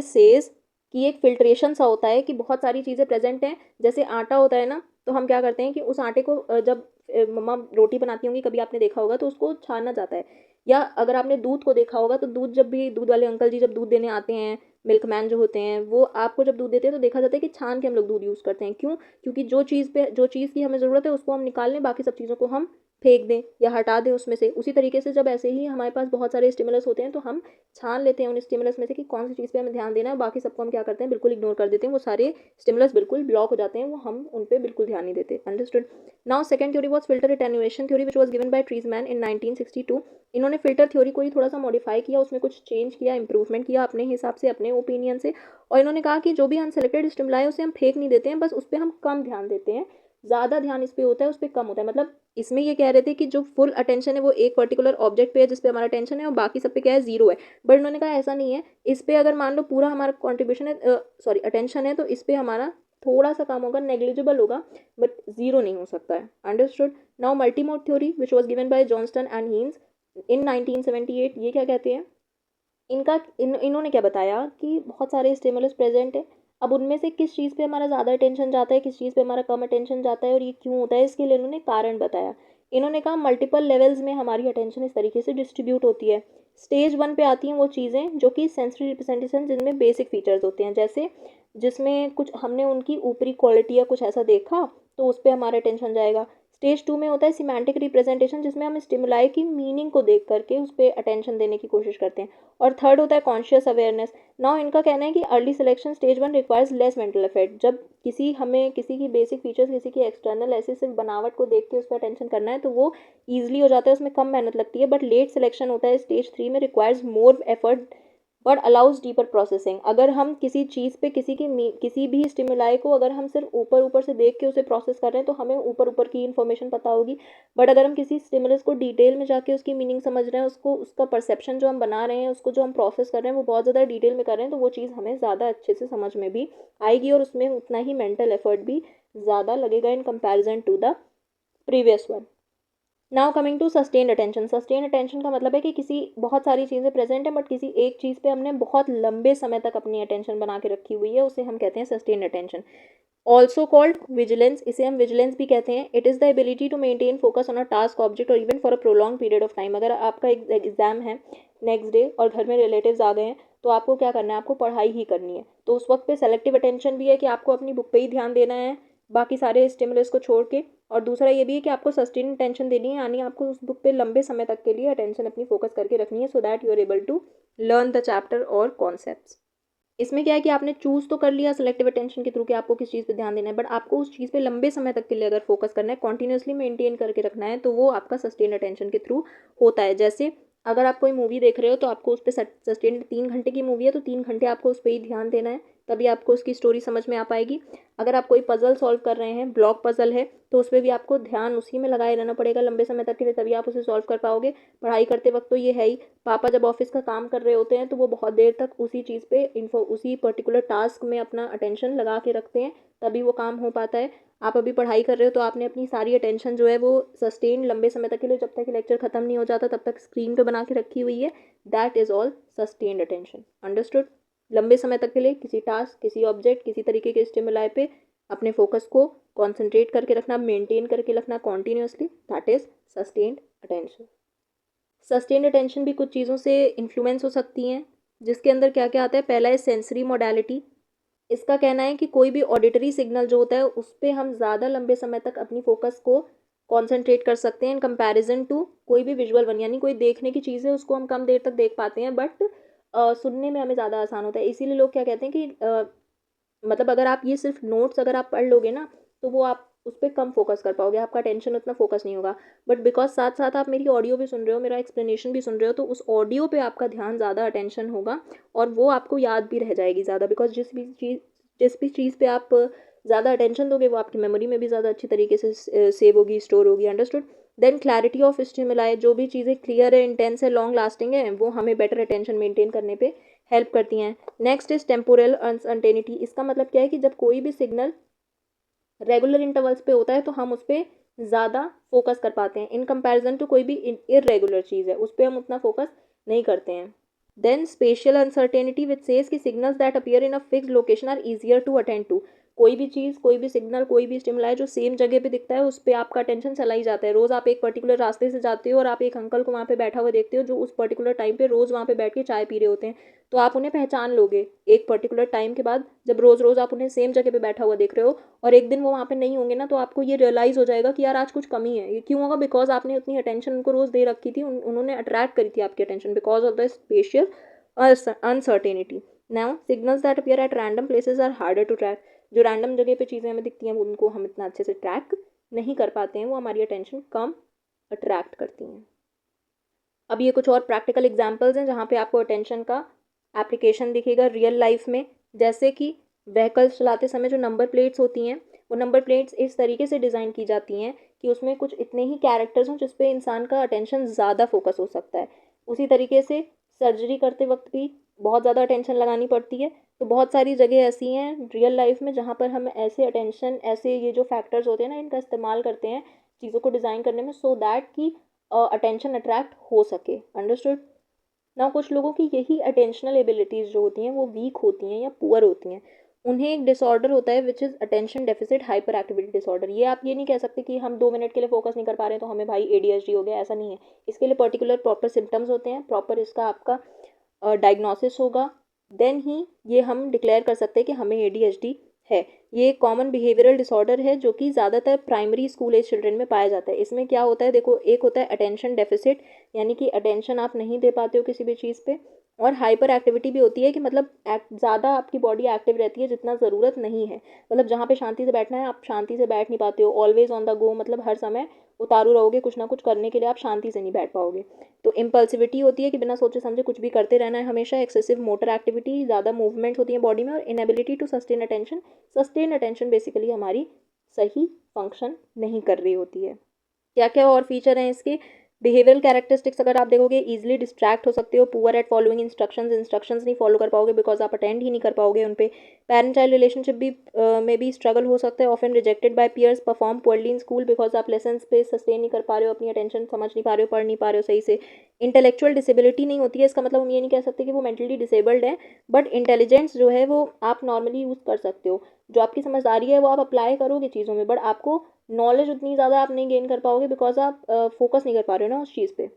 Speaker 1: says कि एक फिल्ट्रेशन सा होता है कि बहुत सारी चीज़ें प्रेजेंट हैं। जैसे आटा होता है ना, तो हम क्या करते हैं कि उस आटे को जब मम्मा रोटी बनाती होंगी, कभी आपने देखा होगा, तो उसको छाना जाता है। या अगर आपने दूध को देखा होगा, तो दूध जब भी दूध वाले अंकल जी जब दूध देने आते हैं, मिल्कमैन जो होते हैं, वो आपको जब दूध देते हैं तो देखा जाता है कि छान के हम लोग दूध यूज़ करते हैं। क्यों? क्योंकि जो चीज़ की हमें ज़रूरत है उसको हम निकाल लें, बाकी सब चीज़ों को हम फेंक दें या हटा दें उसमें से। उसी तरीके से जब ऐसे ही हमारे पास बहुत सारे स्टिमुलस होते हैं तो हम छान लेते हैं उन स्टिमुलस में से कि कौन सी चीज़ पे हमें ध्यान देना है, बाकी सबको हम क्या करते हैं, बिल्कुल इग्नोर कर देते हैं। वो सारे स्टिमुलस बिल्कुल ब्लॉक हो जाते हैं, वो हम उन पे बिल्कुल ध्यान नहीं देते। Understood. Now second theory was filter attenuation theory which was given by Treisman in 1962। इन्होंने फिल्टर थ्योरी को ही थोड़ा सा मॉडिफाई किया, उसमें कुछ चेंज किया, इंप्रूवमेंट किया अपने हिसाब से, अपने ओपिनियन से। और इन्होंने कहा कि जो भी अनसेलेक्टेड स्टिमुलाई है उसे हम फेंक नहीं देते हैं, बस उस पर हम कम ध्यान देते हैं। ज़्यादा ध्यान इस पे होता है, उस पर कम होता है। मतलब इसमें ये कह रहे थे कि जो फुल अटेंशन है वो एक पर्टिकुलर ऑब्जेक्ट पे है जिस पे हमारा अटेंशन है, और बाकी सब पे क्या है, जीरो है। बट उन्होंने कहा ऐसा नहीं है, इस पे अगर मान लो पूरा हमारा कॉन्ट्रीब्यूशन है, सॉरी अटेंशन है, तो इस पे हमारा थोड़ा सा काम होगा, नेग्लिजिबल होगा, बट जीरो नहीं हो सकता है। Understood. Now multimode theory which was given by Johnston and Heinz in 1978, ये क्या कहते हैं? इन्होंने क्या बताया कि बहुत सारे स्टिमुलस प्रेजेंट है, अब उनमें से किस चीज़ पे हमारा ज़्यादा अटेंशन जाता है, किस चीज़ पे हमारा कम अटेंशन जाता है, और ये क्यों होता है, इसके लिए इन्होंने कारण बताया। इन्होंने कहा मल्टीपल लेवल्स में हमारी अटेंशन इस तरीके से डिस्ट्रीब्यूट होती है। स्टेज वन पे आती हैं वो चीज़ें जो कि सेंसरी रिप्रेजेंटेशन, जिनमें बेसिक फीचर्स होते हैं, जैसे जिसमें कुछ हमने उनकी ऊपरी क्वालिटी या कुछ ऐसा देखा, तो उस पर हमारा अटेंशन जाएगा। स्टेज टू में होता है सिमेंटिक रिप्रेजेंटेशन, जिसमें हम स्टिमुलाई की मीनिंग को देख करके उस पर अटेंशन देने की कोशिश करते हैं। और थर्ड होता है कॉन्शियस अवेयरनेस। नाउ इनका कहना है कि early selection stage one requires less mental effort. जब हमें किसी की बेसिक फीचर्स, किसी की एक्सटर्नल ऐसे सिर्फ बनावट को देख के उस पर अटेंशन करना है, तो वो ईजिली हो जाता है, उसमें कम मेहनत लगती है। बट लेट सिलेक्शन होता है स्टेज थ्री में, requires more effort but allows deeper processing. अगर हम किसी चीज़ पे किसी भी स्टिमुलाई को अगर हम सिर्फ ऊपर ऊपर से देख के उसे प्रोसेस कर रहे हैं, तो हमें ऊपर ऊपर की इन्फॉर्मेशन पता होगी। बट अगर हम किसी स्टिमुलस को डिटेल में जाके उसकी मीनिंग समझ रहे हैं, उसको उसका परसेप्शन जो हम बना रहे हैं, उसको जो हम प्रोसेस कर रहे हैं, वो बहुत ज़्यादा डिटेल में कर रहे हैं, तो वो चीज़ हमें ज़्यादा अच्छे से समझ में भी आएगी, और उसमें उतना ही मेंटल एफर्ट भी ज़्यादा लगेगा in comparison to the previous one. Now coming to sustained attention. Sustained attention का मतलब है कि किसी बहुत सारी चीज़ें प्रेजेंट हैं बट किसी एक चीज़ पे हमने बहुत लंबे समय तक अपनी अटेंशन बना के रखी हुई है, उसे हम कहते हैं sustained attention. Also called vigilance, इसे हम विजिलेंस भी कहते हैं। It is the ability to maintain focus on a task, object और even for a prolonged period of time. अगर आपका एग्जाम है नेक्स्ट डे और घर में रिलेटिव्स आ गए हैं, तो आपको क्या करना है, आपको पढ़ाई ही करनी है। तो उस वक्त पे सेलेक्टिव अटेंशन भी है कि आपको अपनी बुक पे ही ध्यान देना है, बाकी सारे स्टिमुलस को छोड़ के। और दूसरा ये भी है कि आपको सस्टेन अटेंशन देनी है, यानी आपको उस बुक पे लंबे समय तक के लिए अटेंशन अपनी फोकस करके रखनी है, so that you are able to learn the chapter और कॉन्सेप्ट्स। इसमें क्या है कि आपने चूज़ तो कर लिया सेलेक्टिव अटेंशन के थ्रू कि आपको किस चीज़ पे ध्यान देना है, बट आपको उस चीज़ पे लंबे समय तक के लिए अगर फोकस करना है, कॉन्टिन्यूसली मेंटेन करके रखना है, तो वो आपका सस्टेन अटेंशन के थ्रू होता है। जैसे अगर आप कोई मूवी देख रहे हो, तो आपको उस पर सस्टेन, 3 घंटे की मूवी है तो 3 घंटे आपको उस पर ही ध्यान देना है, तभी आपको उसकी स्टोरी समझ में आ पाएगी। अगर आप कोई पजल सॉल्व कर रहे हैं, ब्लॉक पजल है, तो उस पर भी आपको ध्यान उसी में लगाए रहना पड़ेगा लंबे समय तक के लिए, तभी आप उसे सॉल्व कर पाओगे। पढ़ाई करते वक्त तो ये है ही। पापा जब ऑफिस का काम कर रहे होते हैं, तो वो बहुत देर तक उसी चीज़ पे उसी पर्टिकुलर टास्क में अपना अटेंशन लगा के रखते हैं, तभी वो काम हो पाता है। आप अभी पढ़ाई कर रहे हो, तो आपने अपनी सारी अटेंशन जो है वो सस्टेन लंबे समय तक के लिए, जब तक लेक्चर खत्म नहीं हो जाता तब तक स्क्रीन पे बना के रखी हुई है। That is all sustained attention. Understood. लंबे समय तक के लिए किसी टास्क, किसी ऑब्जेक्ट, किसी तरीके के स्टिमुलाई पे अपने फोकस को कॉन्सेंट्रेट करके रखना, मेंटेन करके रखना continuously, that is sustained attention. Sustained attention भी कुछ चीज़ों से इन्फ्लुएंस हो सकती हैं, जिसके अंदर क्या क्या आता है। पहला है सेंसरी मोडालिटी। इसका कहना है कि कोई भी ऑडिटरी सिग्नल जो होता है उस पे हम ज़्यादा लंबे समय तक अपनी फोकस को कॉन्सेंट्रेट कर सकते हैं इन कंपैरिजन टू कोई भी विजुअल वन, यानी कोई देखने की चीज़ है उसको हम कम देर तक देख पाते हैं, बट सुनने में हमें ज़्यादा आसान होता है। इसीलिए लोग क्या कहते हैं कि मतलब अगर आप ये सिर्फ नोट्स अगर आप पढ़ लोगे ना तो वो आप उस पर कम फोकस कर पाओगे, आपका टेंशन उतना फोकस नहीं होगा। बट बिकॉज साथ साथ आप मेरी ऑडियो भी सुन रहे हो, मेरा एक्सप्लेनेशन भी सुन रहे हो, तो उस ऑडियो पे आपका ध्यान ज़्यादा अटेंशन होगा और वो आपको याद भी रह जाएगी ज़्यादा। बिकॉज जिस भी चीज़ पे आप ज़्यादा अटेंशन दोगे वो आपकी मेमोरी में भी ज़्यादा अच्छी तरीके से सेव होगी, स्टोर होगी। Understood. Then clarity of stimuli, जो भी चीज़ें क्लियर है, इंटेंस है, लॉन्ग लास्टिंग है, वो हमें बेटर अटेंशन मेंटेन करने पे हेल्प करती हैं। Next is temporal uncertainty. इसका मतलब क्या है कि जब कोई भी सिग्नल रेगुलर इंटरवल्स पे होता है तो हम उस पर ज़्यादा फोकस कर पाते हैं इन कंपैरिजन टू कोई भी इरेगुलर चीज़ है उस पर हम उतना फोकस नहीं करते हैं। Then spatial uncertainty which says कि signals that appear in a fixed location are easier to attend to. कोई भी चीज़, कोई भी सिग्नल, कोई भी स्टिमुलाई जो सेम जगह पे दिखता है उस पर आपका अटेंशन चला ही जाता है। रोज़ आप एक पर्टिकुलर रास्ते से जाते हो और आप एक अंकल को वहाँ पे बैठा हुआ देखते हो जो उस पर्टिकुलर टाइम पे रोज़ वहाँ पे बैठ के चाय पी रहे होते हैं, तो आप उन्हें पहचान लोगे एक पर्टिकुलर टाइम के बाद। जब रोज़ रोज़ आप उन्हें सेम जगह पे बैठा हुआ देख रहे हो और एक दिन वो वहाँ पे नहीं होंगे ना, तो आपको ये रियलाइज़ हो जाएगा कि यार आज कुछ कमी है। ये क्यों होगा? बिकॉज आपने उतनी अटेंशन उनको रोज़ दे रखी थी, उन्होंने अट्रैक्ट करी थी आपकी attention because of the spatial uncertainty. Now, signals that appear at random places are harder to track. जो रैंडम जगह पे चीज़ें हमें दिखती हैं उनको हम इतना अच्छे से ट्रैक नहीं कर पाते हैं, वो हमारी अटेंशन कम अट्रैक्ट करती हैं। अब ये कुछ और प्रैक्टिकल एग्जांपल्स हैं जहाँ पे आपको अटेंशन का एप्लीकेशन दिखेगा रियल लाइफ में। जैसे कि व्हीकल्स चलाते समय जो नंबर प्लेट्स होती हैं, वो नंबर प्लेट्स इस तरीके से डिज़ाइन की जाती हैं कि उसमें कुछ इतने ही कैरेक्टर्स हों जिस पे इंसान का अटेंशन ज़्यादा फोकस हो सकता है। उसी तरीके से सर्जरी करते वक्त भी बहुत ज़्यादा अटेंशन लगानी पड़ती है। तो बहुत सारी जगह ऐसी हैं रियल लाइफ में जहाँ पर हम ऐसे अटेंशन, ऐसे ये जो फैक्टर्स होते हैं ना, इनका इस्तेमाल करते हैं चीज़ों को डिज़ाइन करने में, सो दैट कि अटेंशन अट्रैक्ट हो सके। अंडरस्टूड। ना कुछ लोगों की यही अटेंशनल एबिलिटीज़ जो होती हैं वो वीक होती हैं या पुअर होती हैं। उन्हें एक डिसऑर्डर होता है which is attention deficit hyper activity disorder. ये आप ये नहीं कह सकते कि हम 2 मिनट के लिए फोकस नहीं कर पा रहे हैं तो हमें भाई ADHD हो गया, ऐसा नहीं है। इसके लिए पर्टिकुलर प्रॉपर सिम्टम्स होते हैं, प्रॉपर इसका आपका डायग्नोसिस होगा, देन ही ये हम डिक्लेयर कर सकते हैं कि हमें ADHD है। ये एक कॉमन बिहेवियरल डिसऑर्डर है जो कि ज़्यादातर प्राइमरी स्कूल एज चिल्ड्रन में पाया जाता है। इसमें क्या होता है, देखो, एक होता है अटेंशन डेफिसिट, यानी कि अटेंशन आप नहीं दे पाते हो किसी भी चीज़ पे, और हाइपर एक्टिविटी भी होती है कि मतलब ज़्यादा आपकी बॉडी एक्टिव रहती है जितना ज़रूरत नहीं है। मतलब जहाँ पे शांति से बैठना है आप शांति से बैठ नहीं पाते हो, ऑलवेज ऑन द गो, मतलब हर समय उतारू रहोगे कुछ ना कुछ करने के लिए, आप शांति से नहीं बैठ पाओगे। तो इम्पल्सिविटी होती है कि बिना सोचे समझे कुछ भी करते रहना है हमेशा। एक्सेसिव मोटर एक्टिविटी, ज़्यादा मूवमेंट होती है बॉडी में। और inability to sustain attention. Sustain attention basically हमारी सही फंक्शन नहीं कर रही होती है। क्या क्या और फीचर हैं इसके? बिहेवियरल कैरेक्टरिस्टिक्स अगर आप देखोगे, इजीली डिस्ट्रैक्ट हो सकते हो, पुअर एट फॉलोइंग इंस्ट्रक्शंस नहीं फॉलो कर पाओगे बिकॉज आप अटेंड ही नहीं कर पाओगे उन पे। पेरेंट चाइल्ड रिलेशनशिप भी में भी स्ट्रगल हो सकता है। Often rejected by peers, perform poorly in school because आप लेसन पे सस्टेन नहीं कर पा रहे हो, अपनी अटेंशन समझ नहीं पा रहे हो, पढ़ नहीं पा रहे हो सही से। इंटेलेक्चुअल डिसेबिलिटी नहीं होती है, इसका मतलब हम ये नहीं कह सकते कि वो मेंटली डिसेबल्ड है, बट इंटेलिजेंस जो है वो आप नॉर्मली यूज़ कर सकते हो। जो आपकी समझदारी है वो आप अप्लाई करोगे चीज़ों में, बट आपको नॉलेज उतनी ज़्यादा आप नहीं गेन कर पाओगे बिकॉज आप फोकस नहीं कर पा रहे हो ना उस चीज़ पे।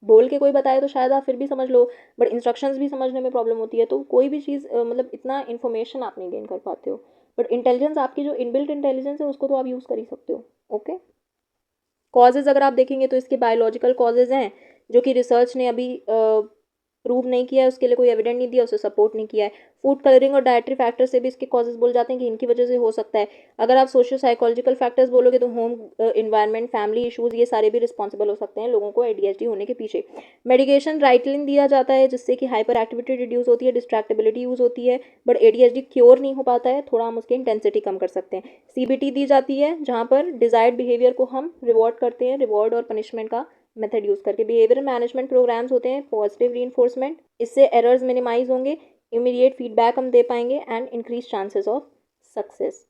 Speaker 1: बोल के कोई बताए तो शायद आप फिर भी समझ लो, बट इंस्ट्रक्शंस भी समझने में प्रॉब्लम होती है, तो कोई भी चीज़ मतलब इतना इन्फॉर्मेशन आप नहीं गेन कर पाते हो। बट इंटेलिजेंस, आपकी जो इनबिल्ट इंटेलिजेंस है उसको तो आप यूज़ कर ही सकते हो। ओके। कॉजेज़ अगर आप देखेंगे तो इसके बायोलॉजिकल कॉजेज़ हैं जो कि रिसर्च ने अभी प्रूव नहीं किया है, उसके लिए कोई एविडेंट नहीं दिया, उसे सपोर्ट नहीं किया है। फूड कलरिंग और डाइटरी फैक्टर से भी इसके कॉजेज बोल जाते हैं कि इनकी वजह से हो सकता है। अगर आप सोशो साइकोलॉजिकल फैक्टर्स बोलोगे तो होम इन्वायरमेंट, फैमिली इशूज़, ये सारे भी रिस्पॉन्सिबल हो सकते हैं लोगों को ADHD होने के पीछे। मेडिकेशन राइटलिन दिया जाता है जिससे कि हाइपर एक्टिविटी रिड्यूस होती है, डिस्ट्रैक्टेबिलिटी यूज़ होती है, बट ADHD क्योर नहीं हो पाता है, थोड़ा हम उसकी इंटेंसिटी कम कर सकते हैं। CBT दी जाती है जहाँ पर डिजायर्ड बिहेवियर को हम रिवॉर्ड करते हैं, रिवॉर्ड और पनिशमेंट का मेथड यूज़ करके। बिहेवियर मैनेजमेंट प्रोग्राम्स होते हैं, पॉजिटिव रीइंफोर्समेंट, इससे एरर्स मिनिमाइज होंगे, इमीडिएट फीडबैक हम दे पाएंगे and increase chances of success.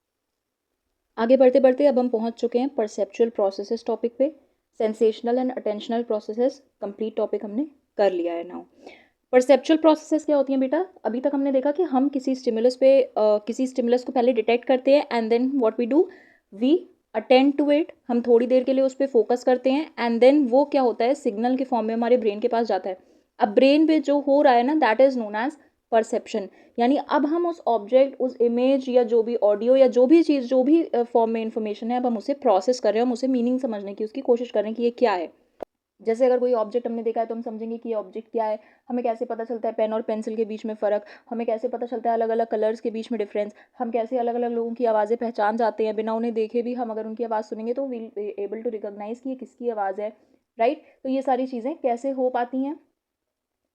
Speaker 1: आगे बढ़ते बढ़ते अब हम पहुंच चुके हैं परसेप्चुअल प्रोसेसेस टॉपिक पे। Sensational and attentional processes complete topic हमने कर लिया है नाउ। परसेप्चुअल प्रोसेसेस क्या होती हैं बेटा? अभी तक हमने देखा कि हम किसी स्टिमुलस को पहले डिटेक्ट करते हैं and then what we do, we attend to it, हम थोड़ी देर के लिए उस पर फोकस करते हैं, एंड देन वो क्या होता है, सिग्नल के फॉर्म में हमारे ब्रेन के पास जाता है। अब ब्रेन पे जो हो रहा है ना, that is known as perception. यानी अब हम उस ऑब्जेक्ट, उस इमेज या जो भी ऑडियो या जो भी चीज़, जो भी फॉर्म में इंफॉर्मेशन है, अब हम उसे प्रोसेस कर रहे हैं, हम उसे मीनिंग समझने की उसकी कोशिश कर रहे हैं कि ये क्या है। जैसे अगर कोई ऑब्जेक्ट हमने देखा है तो हम समझेंगे कि ये ऑब्जेक्ट क्या है। हमें कैसे पता चलता है पेन और पेंसिल के बीच में फ़र्क, हमें कैसे पता चलता है अलग अलग कलर्स के बीच में डिफरेंस, हम कैसे अलग अलग लोगों की आवाज़ें पहचान जाते हैं बिना उन्हें देखे भी। हम अगर उनकी आवाज़ सुनेंगे तो विल एबल टू रिकॉग्नाइज़ कि ये किसकी आवाज़ है, राइट। तो ये सारी चीज़ें कैसे हो पाती हैं,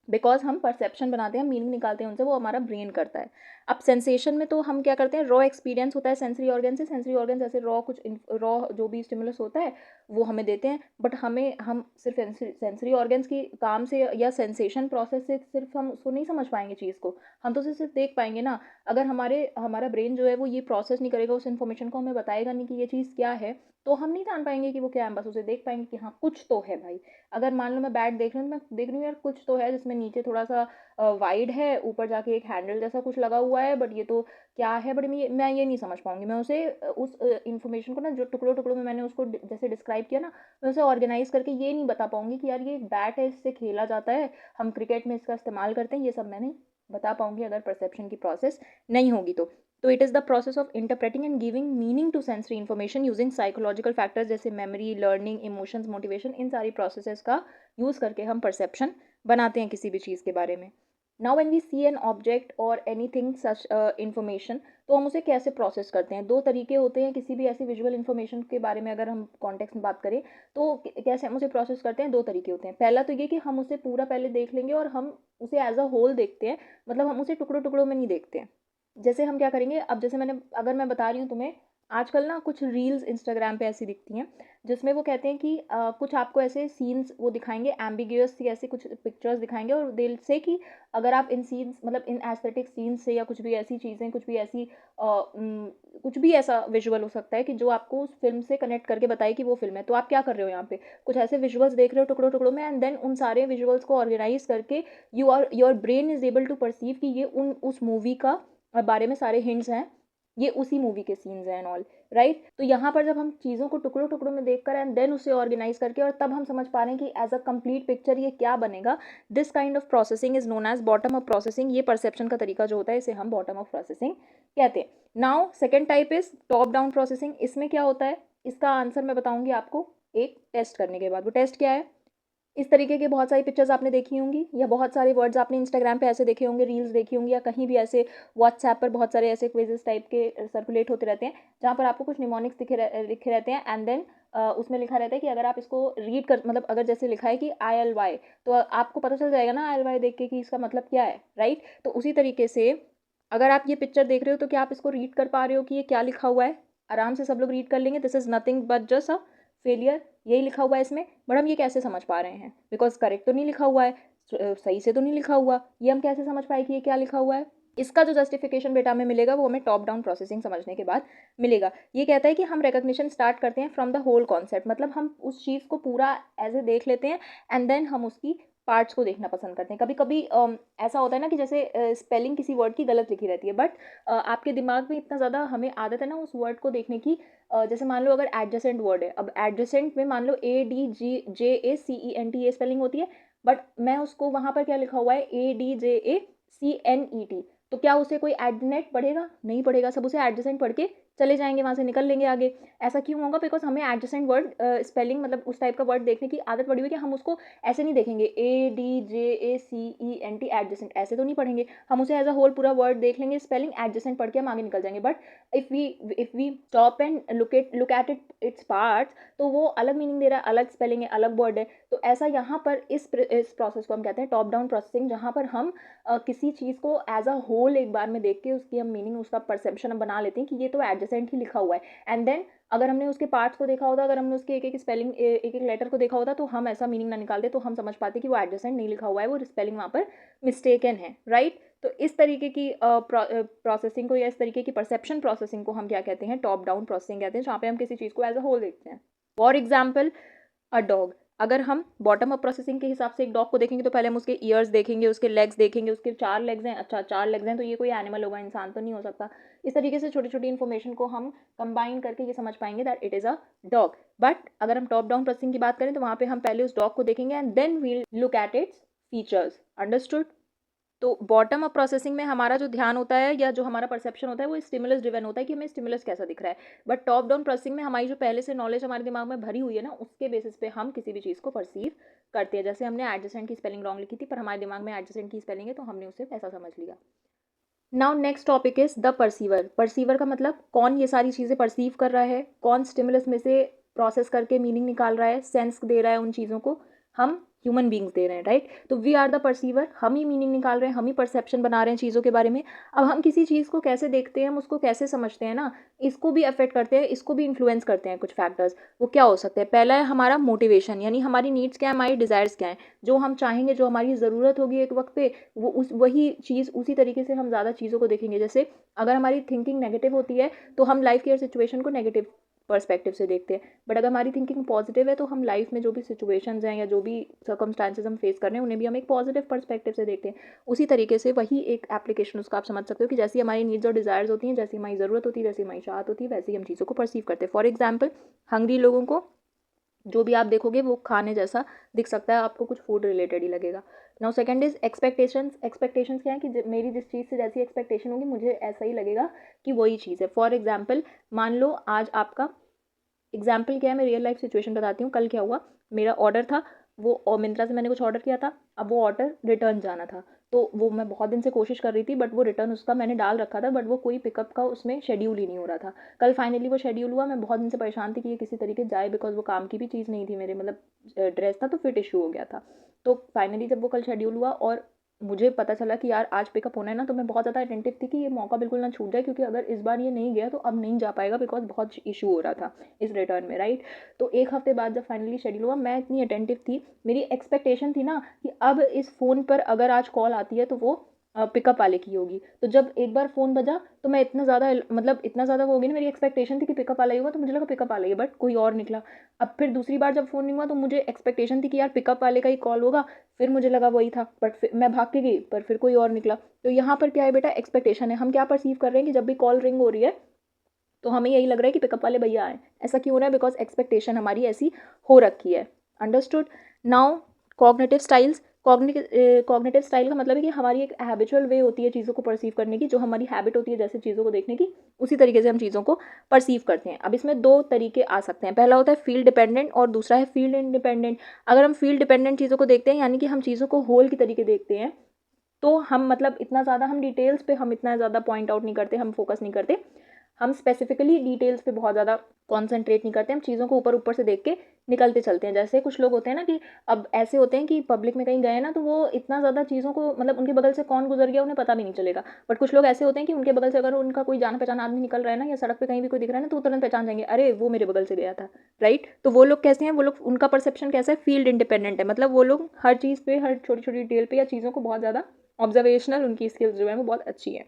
Speaker 1: बिकॉज हम परसेप्शन बनाते हैं, मीनिंग निकालते हैं उनसे, वो हमारा ब्रेन करता है। अब सेंसेशन में तो हम क्या करते हैं, रॉ एक्सपीरियंस होता है सेंसरी ऑर्गन से, सेंसरी ऑर्गन ऐसे रॉ कुछ रॉ जो भी स्टिमुलस होता है वो हमें देते हैं। बट हम सिर्फ सेंसरी ऑर्गन्स की काम से या सेंसेशन प्रोसेस से सिर्फ हम उसको नहीं समझ पाएंगे चीज़ को, हम तो उसे सिर्फ देख पाएंगे ना। अगर हमारा ब्रेन जो है वो ये प्रोसेस नहीं करेगा, उस इन्फॉर्मेशन को हमें बताएगा नहीं कि ये चीज़ क्या है, तो हम नहीं जान पाएंगे कि वो क्या है। हम बस उसे देख पाएंगे कि हाँ कुछ तो है भाई। अगर मान लो मैं बैट देख रही हूँ, मैं देख रही हूँ यार कुछ तो है, जिसमें नीचे थोड़ा सा वाइड है, ऊपर जाके एक हैंडल जैसा कुछ लगा हुआ है, बट ये तो क्या है, बट मैं ये नहीं समझ पाऊंगी। मैं उसे उस इन्फॉर्मेशन को ना, जो टुकड़ों टुकड़ों में मैंने उसको जैसे डिस्क्राइब किया ना, मैं उसे ऑर्गेनाइज करके ये नहीं बता पाऊंगी कि यार ये एक बैट है, इससे खेला जाता है, हम क्रिकेट में इसका इस्तेमाल करते हैं, ये सब मैं नहीं बता पाऊंगी अगर परसेप्शन की प्रोसेस नहीं होगी तो it is the process of interpreting and giving meaning to sensory information using psychological factors जैसे मेमोरी, लर्निंग, इमोशंस, मोटिवेशन, इन सारी प्रोसेसेस का यूज़ करके हम परसेप्शन बनाते हैं किसी भी चीज़ के बारे में। Now when we see an object और एनीथिंग सच इंफॉर्मेशन, तो हम उसे कैसे प्रोसेस करते हैं। दो तरीके होते हैं किसी भी ऐसी विजुअल इन्फॉर्मेशन के बारे में, अगर हम कॉन्टेक्स्ट में बात करें तो कैसे हम उसे प्रोसेस करते हैं। दो तरीके होते हैं। पहला तो ये कि हम उसे पूरा पहले देख लेंगे और हम उसे एज अ होल देखते हैं, मतलब हम उसे टुकड़ों टुकड़ों में नहीं देखते हैं। जैसे हम क्या करेंगे, अब जैसे अगर मैं बता रही हूँ तुम्हें, आजकल ना कुछ रील्स इंस्टाग्राम पे ऐसी दिखती हैं जिसमें वो कहते हैं कि कुछ आपको ऐसे सीन्स वो दिखाएंगे, एम्बिग्यूअस सी ऐसे कुछ पिक्चर्स दिखाएंगे, और दिल से कि अगर आप इन सीन्स, मतलब इन एस्थेटिक सीन्स से, या कुछ भी ऐसी चीज़ें, कुछ भी ऐसी कुछ भी ऐसा विजुअल हो सकता है कि जो आपको उस फिल्म से कनेक्ट करके बताए कि वो फिल्म है, तो आप क्या कर रहे हो यहाँ पे, कुछ ऐसे विजुअल्स देख रहे हो टुकड़ों टुकड़ों में, एंड देन उन सारे विजुअल्स को ऑर्गेनाइज करके your brain is able to perceive कि ये उस मूवी का बारे में सारे हिंट्स हैं, ये उसी मूवी के सीन्स हैं एंड ऑल, राइट। तो यहाँ पर जब हम चीज़ों को टुकड़ों टुकड़ों में देखकर एंड देन उसे ऑर्गेनाइज करके, और तब हम समझ पा रहे हैं कि एज अ कंप्लीट पिक्चर ये क्या बनेगा, this kind of processing is known as bottom up processing. ये परसेप्शन का तरीका जो होता है इसे हम बॉटम अप प्रोसेसिंग कहते हैं। Now second type is top down processing. इसमें क्या होता है, इसका आंसर मैं बताऊंगी आपको एक टेस्ट करने के बाद। वो टेस्ट क्या है, इस तरीके की बहुत सारी पिक्चर्स आपने देखी होंगी, या बहुत सारे वर्ड्स आपने इंस्टाग्राम पे ऐसे देखे होंगे, रील्स देखी होंगी, या कहीं भी ऐसे व्हाट्सएप पर बहुत सारे ऐसे क्विजेस टाइप के सर्कुलेट होते रहते हैं, जहाँ पर आपको कुछ निमोनिक्स लिखे रहते हैं, एंड देन उसमें लिखा रहता है कि अगर आप इसको रीड कर, मतलब अगर जैसे लिखा है कि ILY, तो आपको पता चल जाएगा ना ILY देख के कि इसका मतलब क्या है, राइट। तो उसी तरीके से अगर आप ये पिक्चर देख रहे हो तो क्या आप इसको रीड कर पा रहे हो कि ये क्या लिखा हुआ है। आराम से सब लोग रीड कर लेंगे, this is nothing but just a failure, यही लिखा हुआ है इसमें। बट हम ये कैसे समझ पा रहे हैं, बिकॉज करेक्ट तो नहीं लिखा हुआ है, सही से तो नहीं लिखा हुआ, ये हम कैसे समझ पाए कि ये क्या लिखा हुआ है। इसका जो जस्टिफिकेशन बेटा हमें मिलेगा वो हमें टॉप डाउन प्रोसेसिंग समझने के बाद मिलेगा। ये कहता है कि हम रिकग्निशन स्टार्ट करते हैं फ्रॉम द होल कॉन्सेप्ट, मतलब हम उस चीज़ को पूरा एज ए देख लेते हैं, एंड देन हम उसकी पार्ट्स को देखना पसंद करते हैं। कभी कभी ऐसा होता है ना कि जैसे स्पेलिंग किसी वर्ड की गलत लिखी रहती है, बट आपके दिमाग में इतना ज़्यादा हमें आदत है ना उस वर्ड को देखने की। जैसे मान लो अगर एडजेसेंट वर्ड है, अब एडजेसेंट में मान लो ADJACENT ये स्पेलिंग होती है, बट मैं उसको वहाँ पर क्या लिखा हुआ है ADJACNET, तो क्या उसे कोई एडनेट पढ़ेगा, नहीं पढ़ेगा, सब उसे एडजेसेंट पढ़ के चले जाएंगे, वहाँ से निकल लेंगे आगे। ऐसा क्यों होगा, बिकॉज हमें एडजेसेंट वर्ड स्पेलिंग, मतलब उस टाइप का वर्ड देखने की आदत पड़ी हुई कि हम उसको ऐसे नहीं देखेंगे ADJACENT एडजेसेंट, ऐसे तो नहीं पढ़ेंगे, हम उसे एज अ होल पूरा वर्ड देख लेंगे, स्पेलिंग एडजेसेंट पढ़ के हम आगे निकल जाएंगे। But if we stop and look at its parts, तो वो अलग मीनिंग दे रहा है, अलग स्पेलिंग है, अलग वर्ड है। तो ऐसा यहाँ पर इस प्रोसेस को हम कहते हैं टॉप डाउन प्रोसेसिंग, जहाँ पर हम किसी चीज़ को एज अ होल एक बार में देख के उसकी हम मीनिंग, उसका परसेप्शन हम बना लेते हैं कि ये तो एडजेसेंट ही लिखा हुआ है, एंड देन अगर हमने उसके पार्ट्स को देखा होता, अगर हमने उसके एक एक स्पेलिंग, एक एक लेटर को देखा होता, तो हम ऐसा मीनिंग ना निकालते, तो हम समझ पाते कि वो एडजेसेंट नहीं लिखा हुआ है, वो स्पेलिंग वहाँ पर मिस्टेकन है, राइट। तो इस तरीके की प्रोसेसिंग को, या इस तरीके की परसेप्शन प्रोसेसिंग को हम क्या कहते हैं, टॉप डाउन प्रोसेसिंग कहते हैं, जहाँ पे हम किसी चीज़ को एज अ होल देखते हैं। फॉर एग्जाम्पल अ डॉग, अगर हम बॉटम अप प्रोसेसिंग के हिसाब से एक डॉग को देखेंगे तो पहले हम उसके ईयर्स देखेंगे, उसके लेग्स देखेंगे, उसके 4 लेग्स हैं, अच्छा 4 लेग्स हैं तो ये कोई एनिमल होगा, इंसान तो नहीं हो सकता। इस तरीके से छोटी छोटी इन्फॉर्मेशन को हम कंबाइन करके ये समझ पाएंगे that it is a dog. But अगर हम टॉप डाउन प्रोसेसिंग की बात करें तो वहाँ पे हम पहले उस डॉग को देखेंगे and then we'll look at its features. Understood? तो बॉटम अप प्रोसेसिंग में हमारा जो ध्यान होता है या जो हमारा परसेप्शन होता है वो स्टिमुलस ड्रिवन होता है कि हमें स्टिमुलस कैसा दिख रहा है। बट टॉप डाउन प्रोसेसिंग में हमारी जो पहले से नॉलेज हमारे दिमाग में भरी हुई है ना, उसके बेसिस पे हम किसी भी चीज़ को परसीव करते हैं। जैसे हमने एडजेसेंट की स्पेलिंग रॉन्ग लिखी थी पर हमारे दिमाग में एडजेसेंट की स्पेलिंग है तो हमने उसे ऐसा समझ लिया। Now next topic is the perceiver. Perceiver का मतलब कौन ये सारी चीज़ें परसीव कर रहा है, कौन स्टिमुलस में से प्रोसेस करके मीनिंग निकाल रहा है, सेंस दे रहा है उन चीज़ों को। हम ह्यूमन बींग्स दे रहे हैं, राइट? तो वी आर द परसीवर, हम ही मीनिंग निकाल रहे हैं, हम ही परसेप्शन बना रहे हैं चीज़ों के बारे में। अब हम किसी चीज़ को कैसे देखते हैं, हम उसको कैसे समझते हैं ना, इसको भी अफेक्ट करते हैं, इसको भी इन्फ्लुएंस करते हैं कुछ फैक्टर्स। वो क्या हो सकते हैं? पहला है हमारा मोटिवेशन, यानी हमारी नीड्स क्या है, हमारी डिज़ायर्स क्या हैं, जो हम चाहेंगे, जो हमारी ज़रूरत होगी एक वक्त पे, वो उस वही चीज़ उसी तरीके से हम ज़्यादा चीज़ों को देखेंगे। जैसे अगर हमारी थिंकिंग नेगेटिव होती है तो हम लाइफ की हर सिचुएशन को नेगेटिव पर्सपेक्टिव से देखते हैं। बट अगर हमारी थिंकिंग पॉजिटिव है तो हम लाइफ में जो भी सिचुएशंस हैं या जो भी सर्कमस्टांसेस हम फेस कर रहे हैं उन्हें भी हम एक पॉजिटिव पर्सपेक्टिव से देखते हैं। उसी तरीके से वही एक एप्लीकेशन उसका आप समझ सकते हो कि जैसी हमारी नीड्स और डिज़ायर्स होती हैं, जैसी हमारी ज़रूरत होती है, जैसी हमारी चाहत होती है, वैसे ही हम चीज़ों को परसीव करते हैं। फॉर एग्जाम्पल, हंग्री लोगों को जो भी आप देखोगे वो खाने जैसा दिख सकता है, आपको कुछ फूड रिलेटेड ही लगेगा। Now second is expectations. Expectations क्या है कि मेरी जिस चीज़ से जैसी एक्सपेक्टेशन होगी मुझे ऐसा ही लगेगा कि वही चीज़ है। फॉर एग्जाम्पल, मान लो आज आपका एग्जाम्पल क्या है, मैं रियल लाइफ सिचुएशन बताती हूँ। कल क्या हुआ, मेरा ऑर्डर था वो, और मिंत्रा से मैंने कुछ ऑर्डर किया था। अब वो ऑर्डर रिटर्न जाना था, तो वो मैं बहुत दिन से कोशिश कर रही थी, बट वो रिटर्न उसका मैंने डाल रखा था, बट वो कोई पिकअप का उसमें शेड्यूल ही नहीं हो रहा था। कल फाइनली वो शेड्यूल हुआ। मैं बहुत दिन से परेशान थी कि ये किसी तरीके जाए, बिकॉज वो काम की भी चीज़ नहीं थी मेरे, मतलब ड्रेस था तो फिट इशू हो गया था। तो फाइनली जब वो कल शेड्यूल हुआ और मुझे पता चला कि यार आज पिकअप होना है ना, तो मैं बहुत ज़्यादा अटेंटिव थी कि ये मौका बिल्कुल ना छूट जाए, क्योंकि अगर इस बार ये नहीं गया तो अब नहीं जा पाएगा, बिकॉज बहुत इशू हो रहा था इस रिटर्न में, राइट? तो एक हफ्ते बाद जब फाइनली शेड्यूल हुआ, मैं इतनी अटेंटिव थी, मेरी एक्सपेक्टेशन थी ना कि अब इस फ़ोन पर अगर आज कॉल आती है तो वो पिकअप वाले की होगी। तो जब एक बार फ़ोन बजा तो मैं इतना ज़्यादा, मतलब इतना ज़्यादा वो हो गई ना, मेरी एक्सपेक्टेशन थी कि पिकअप वाला ही होगा, तो मुझे लगा पिकअप वाला ही है, बट कोई और निकला। अब फिर दूसरी बार जब फ़ोन नहीं हुआ तो मुझे एक्सपेक्टेशन थी कि यार पिकअप वाले का ही कॉल होगा, फिर मुझे लगा वही था, बट फिर मैं भाग के गई, पर फिर कोई और निकला। तो यहाँ पर क्या है बेटा, एक्सपेक्टेशन है। हम क्या परसीव कर रहे हैं कि जब भी कॉल रिंग हो रही है तो हमें यही लग रहा है कि पिकअप वाले भैया आए। ऐसा क्यों हो रहा है? बिकॉज एक्सपेक्टेशन हमारी ऐसी हो रखी है। Understood? Now cognitive styles. Cognitive style का मतलब है कि हमारी एक हैबिचुअल वे होती है चीज़ों को परसीव करने की, जो हमारी हैबिट होती है जैसे चीज़ों को देखने की, उसी तरीके से हम चीज़ों को परसीव करते हैं। अब इसमें दो तरीके आ सकते हैं, पहला होता है फील्ड डिपेंडेंट और दूसरा है फील्ड इंडिपेंडेंट। अगर हम फील्ड डिपेंडेंट चीज़ों को देखते हैं, यानी कि हम चीज़ों को होल की तरीके देखते हैं, तो हम मतलब इतना ज़्यादा हम डिटेल्स पे हम इतना ज़्यादा पॉइंट आउट नहीं करते, हम फोकस नहीं करते, हम स्पेसिफिकली डिटेल्स पे बहुत ज़्यादा कॉन्सेंट्रेट नहीं करते, हम चीज़ों को ऊपर ऊपर से देख के निकलते चलते हैं। जैसे कुछ लोग होते हैं ना कि अब ऐसे होते हैं कि पब्लिक में कहीं गए ना तो वो इतना ज़्यादा चीज़ों को, मतलब उनके बगल से कौन गुजर गया उन्हें पता भी नहीं चलेगा। बट कुछ लोग ऐसे होते हैं कि उनके बगल से अगर उनका कोई जान पहचान आदमी निकल रहा है ना, या सड़क पे कहीं भी कोई दिख रहा है ना, तो वो तुरंत पहचान जाएंगे, अरे वो मेरे बगल से गया था, राइट? तो वो लोग कैसे हैं, वो लोग, उनका परसेप्शन कैसा है, फील्ड इंडिपेंडेंट है। मतलब वो लोग हर चीज़ पे, हर छोटी छोटी डिटेल पे या चीज़ों को बहुत ज़्यादा ऑब्जर्वेशनल, उनकी स्किल्स जो है वो बहुत अच्छी है।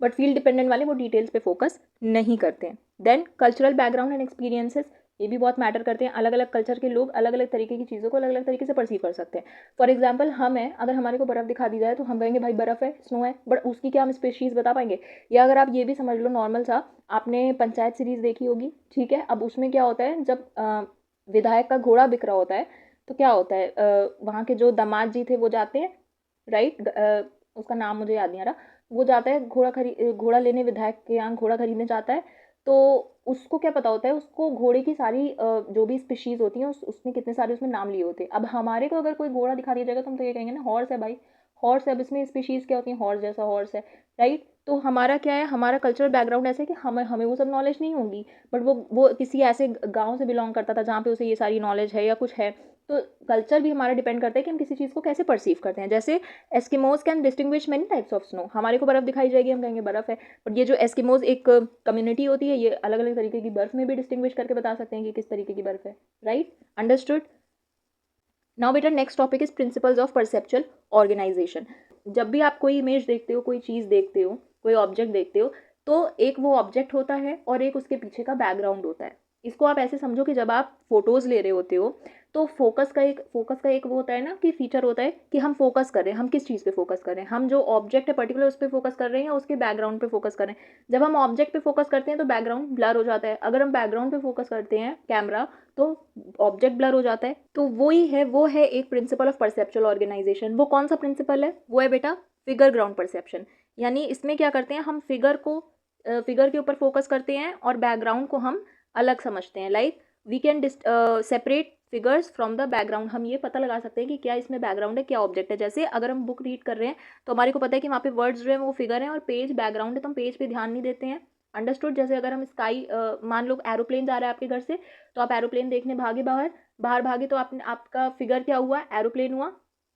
Speaker 1: बट फील्ड डिपेंडेंट वाले वो डिटेल्स पे फोकस नहीं करते हैं। Then cultural background and experiences, ये भी बहुत मैटर करते हैं। अलग अलग कल्चर के लोग अलग अलग तरीके की चीज़ों को अलग अलग तरीके से परसीव कर सकते हैं। फॉर एग्जाम्पल, हम हैं, अगर हमारे को बर्फ़ दिखा दी जाए तो हम कहेंगे भाई बर्फ़ है, स्नो है, बट उसकी क्या हम स्पेशीज़ बता पाएंगे? या अगर आप ये भी समझ लो, नॉर्मल सा, आपने पंचायत सीरीज़ देखी होगी, ठीक है? अब उसमें क्या होता है, जब विधायक का घोड़ा बिक रहा होता है तो क्या होता है, वहाँ के जो दामाद जी थे वो जाते हैं, राइट? उसका नाम मुझे याद नहीं आ रहा। वो जाता है घोड़ा लेने, विधायक के यहाँ घोड़ा खरीदने जाता है। तो उसको क्या पता होता है, उसको घोड़े की सारी जो भी स्पीशीज़ होती हैं उसने कितने सारे उसमें नाम लिए होते हैं। अब हमारे को अगर कोई घोड़ा दिखा दिया जाएगा तो हम तो ये कहेंगे ना, हॉर्स है भाई, हॉर्स है। अब इसमें स्पीशीज़ क्या होती हैं, हॉर्स जैसा हॉर्स है, राइट? तो हमारा क्या है, हमारा कल्चरल बैकग्राउंड ऐसा है कि हमें हमें वो सब नॉलेज नहीं होगी। बट वो किसी ऐसे गाँव से बिलोंग करता था जहाँ पे उसे ये सारी नॉलेज है या कुछ है। तो कल्चर भी हमारा डिपेंड करता है कि हम किसी चीज़ को कैसे परसीव करते हैं। जैसे Eskimos can distinguish many types of snow. हमारे को बर्फ़ दिखाई जाएगी, हम कहेंगे बर्फ़ है, बट ये जो एस्किमोज एक कम्युनिटी होती है, ये अलग अलग तरीके की बर्फ़ में भी डिस्टिंग्विश करके बता सकते हैं कि किस तरीके की बर्फ़ है, राइट? अंडरस्टूड? नाउ बेटा next topic is principles of perceptual organisation. जब भी आप कोई इमेज देखते हो, कोई चीज़ देखते हो, कोई ऑब्जेक्ट देखते हो, तो एक वो ऑब्जेक्ट होता है और एक उसके पीछे का बैकग्राउंड होता है, इसको आप ऐसे समझो कि जब आप फोटोज़ ले रहे होते हो तो फोकस का एक वो होता है ना कि फीचर होता है कि हम फोकस कर रहे हैं, हम किस चीज़ पे फोकस कर रहे हैं, हम जो ऑब्जेक्ट है पर्टिकुलर उस पर फोकस कर रहे हैं या उसके बैकग्राउंड पे फोकस कर रहे हैं। जब हम ऑब्जेक्ट पे फोकस करते हैं तो बैकग्राउंड ब्लर हो जाता है, अगर हम बैकग्राउंड पे फोकस करते हैं कैमरा तो ऑब्जेक्ट ब्लर हो जाता है। तो वही है, वो है एक प्रिंसिपल ऑफ परसेप्चुअल ऑर्गेनाइजेशन। वो कौन सा प्रिंसिपल है? वो है बेटा फिगर ग्राउंड परसेप्शन। यानी इसमें क्या करते हैं, हम फिगर के ऊपर फोकस करते हैं और बैकग्राउंड को हम अलग समझते हैं। Like we can separate figures from the background. हम ये पता लगा सकते हैं कि क्या इसमें बैकग्राउंड है, क्या ऑब्जेक्ट है। जैसे अगर हम बुक रीड कर रहे हैं तो हमारे को पता है कि वहाँ पे वर्ड्स जो है वो फिगर हैं और पेज बैकग्राउंड है, तो हम पेज पे ध्यान नहीं देते हैं। अंडरस्टूड। जैसे अगर हम स्काई मान लो एरोप्लेन जा रहा है आपके घर से, तो आप एरोप्लेन देखने भागे बाहर, बाहर भागे तो आपने आपका फिगर क्या हुआ? एरोप्लेन हुआ।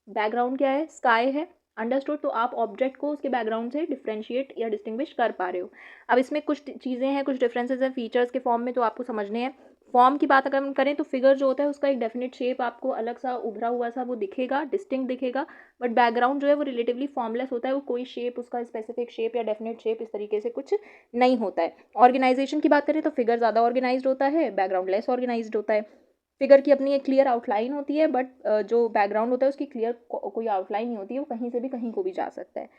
Speaker 1: बैकग्राउंड क्या है? स्काई है। अंडरस्टूड। तो आप ऑब्जेक्ट को उसके बैकग्राउंड से डिफ्रेंशिएट या डिस्टिंग्विश कर पा रहे हो। अब इसमें कुछ चीज़ें हैं, कुछ डिफरेंसेस हैं फीचर्स के फॉर्म में, तो आपको समझने हैं। फॉर्म की बात अगर हम करें तो फिगर जो होता है उसका एक डेफिनेट शेप आपको अलग सा उभरा हुआ सा वो दिखेगा, डिस्टिंक्ट दिखेगा। बट बैकग्राउंड जो है वो रिलेटिवली फॉर्मलेस होता है, वो कोई शेप, उसका स्पेसिफिक शेप या डेफिनेट शेप इस तरीके से कुछ नहीं होता है। ऑर्गेनाइजेशन की बात करें तो फिगर ज़्यादा ऑर्गेनाइज्ड होता है, बैकग्राउंड लेस ऑर्गेनाइज्ड होता है। फिगर की अपनी एक क्लियर आउटलाइन होती है, बट जो बैकग्राउंड होता है उसकी क्लियर कोई आउटलाइन नहीं होती है, वो कहीं से भी कहीं को भी जा सकता है।